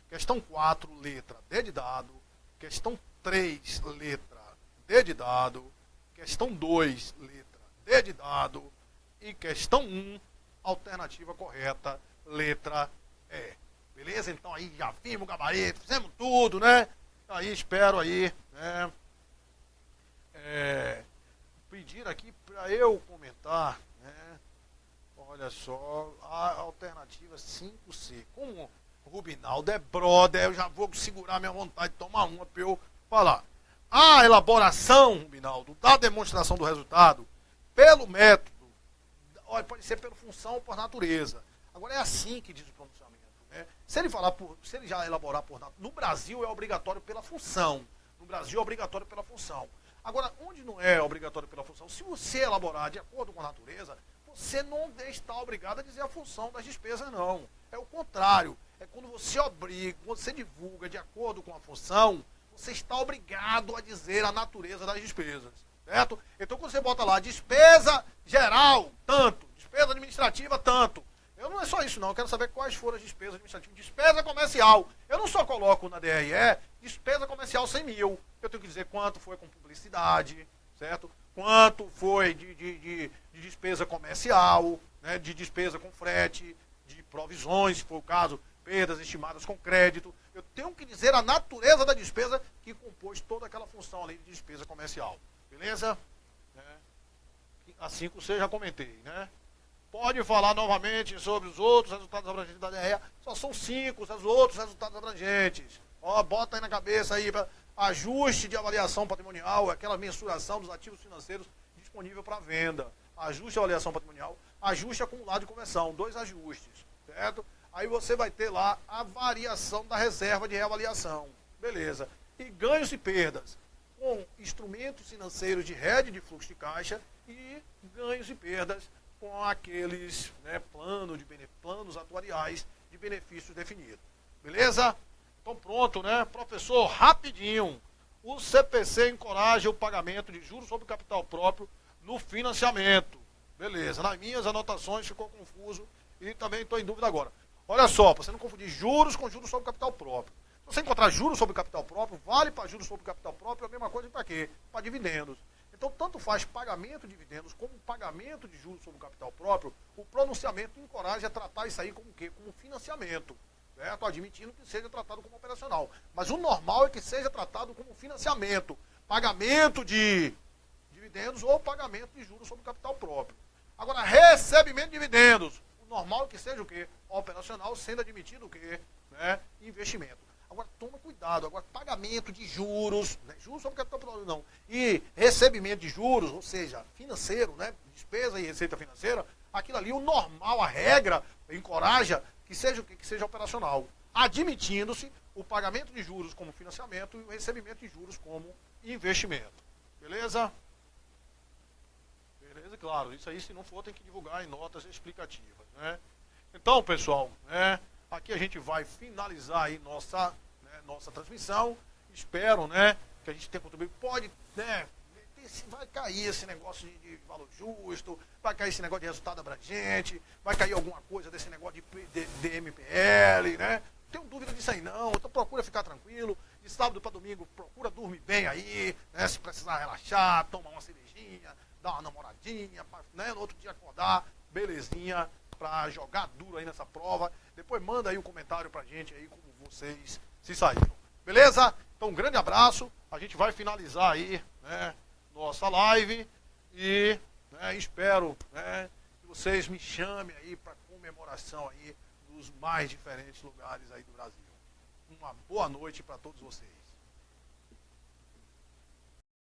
Questão 4, letra D de dado. Questão 3, letra D de dado. Questão 2, letra D de dado. E questão 1, alternativa correta, letra E. Beleza? Então aí já vimos o gabarito, fizemos tudo, né? Aí espero aí, né? Pedir aqui para eu comentar, né? Olha só, a alternativa 5C. Como o Rubinaldo é brother, eu já vou segurar minha vontade de tomar uma para eu falar. A elaboração, Rubinaldo, da demonstração do resultado pelo método, pode ser pela função ou por natureza. Agora é assim que diz o pronunciamento, né? Se ele já elaborar por natureza, no Brasil é obrigatório pela função. No Brasil é obrigatório pela função. Agora, onde não é obrigatório pela função, se você elaborar de acordo com a natureza, você não está obrigado a dizer a função das despesas, não. É o contrário. É quando você obriga, quando você divulga de acordo com a função, você está obrigado a dizer a natureza das despesas. Certo? Então, quando você bota lá, despesa geral, tanto. Despesa administrativa, tanto. Eu não é só isso, não. Eu quero saber quais foram as despesas administrativas. Despesa comercial. Eu não só coloco na DRE despesa comercial 100 mil. Eu tenho que dizer quanto foi com publicidade, certo? Quanto foi de despesa comercial, né? De despesa com frete, de provisões, se for o caso, perdas estimadas com crédito. Eu tenho que dizer a natureza da despesa que compôs toda aquela função ali de despesa comercial. Beleza? Assim que você já comentei, né? Pode falar novamente sobre os outros resultados abrangentes da DRE. Só são 5 os outros resultados abrangentes. Ó, bota aí na cabeça aí, ajuste de avaliação patrimonial, aquela mensuração dos ativos financeiros disponível para venda. Ajuste de avaliação patrimonial, ajuste acumulado de conversão, 2 ajustes, certo? Aí você vai ter lá a variação da reserva de reavaliação. Beleza. E ganhos e perdas, com instrumentos financeiros de rede de fluxo de caixa e ganhos e perdas com aqueles, né, planos atuariais de benefícios definidos. Beleza? Então pronto, né? Professor, rapidinho. O CPC encoraja o pagamento de juros sobre capital próprio no financiamento. Beleza. Nas minhas anotações ficou confuso e também estou em dúvida agora. Olha só, para você não confundir juros com juros sobre capital próprio. Se você encontrar juros sobre capital próprio, vale para juros sobre capital próprio a mesma coisa para quê? Para dividendos. Então, tanto faz pagamento de dividendos como pagamento de juros sobre o capital próprio, o pronunciamento encoraja a tratar isso aí como o quê? Como financiamento. Certo? Admitindo que seja tratado como operacional. Mas o normal é que seja tratado como financiamento. Pagamento de dividendos ou pagamento de juros sobre o capital próprio. Agora, recebimento de dividendos. O normal é que seja o quê? Operacional, sendo admitido o quê? Né? Investimento. Agora, toma cuidado. Agora, pagamento de juros, né? Juros sobre capital próprio não. E recebimento de juros, ou seja, financeiro, né? Despesa e receita financeira, aquilo ali, o normal, a regra, encoraja que seja o que seja operacional, admitindo-se o pagamento de juros como financiamento e o recebimento de juros como investimento. Beleza? Beleza, claro. Isso aí, se não for, tem que divulgar em notas explicativas, né? Então, pessoal, né, aqui a gente vai finalizar aí nossa transmissão. Espero, né, que a gente tenha contribuído. Pode, né, vai cair esse negócio de valor justo, vai cair esse negócio de resultado abrangente, vai cair alguma coisa desse negócio de MPL, né? Não tenho dúvida disso aí não, então procura ficar tranquilo, de sábado para domingo procura dormir bem aí, né? Se precisar relaxar, tomar uma cervejinha, dar uma namoradinha, né? No outro dia acordar, belezinha, para jogar duro aí nessa prova. Depois manda aí um comentário pra gente aí como vocês se saíram. Beleza? Então um grande abraço, a gente vai finalizar aí, né, nossa live e, né, espero, né, que vocês me chamem aí para comemoração aí dos mais diferentes lugares aí do Brasil. Uma boa noite para todos vocês.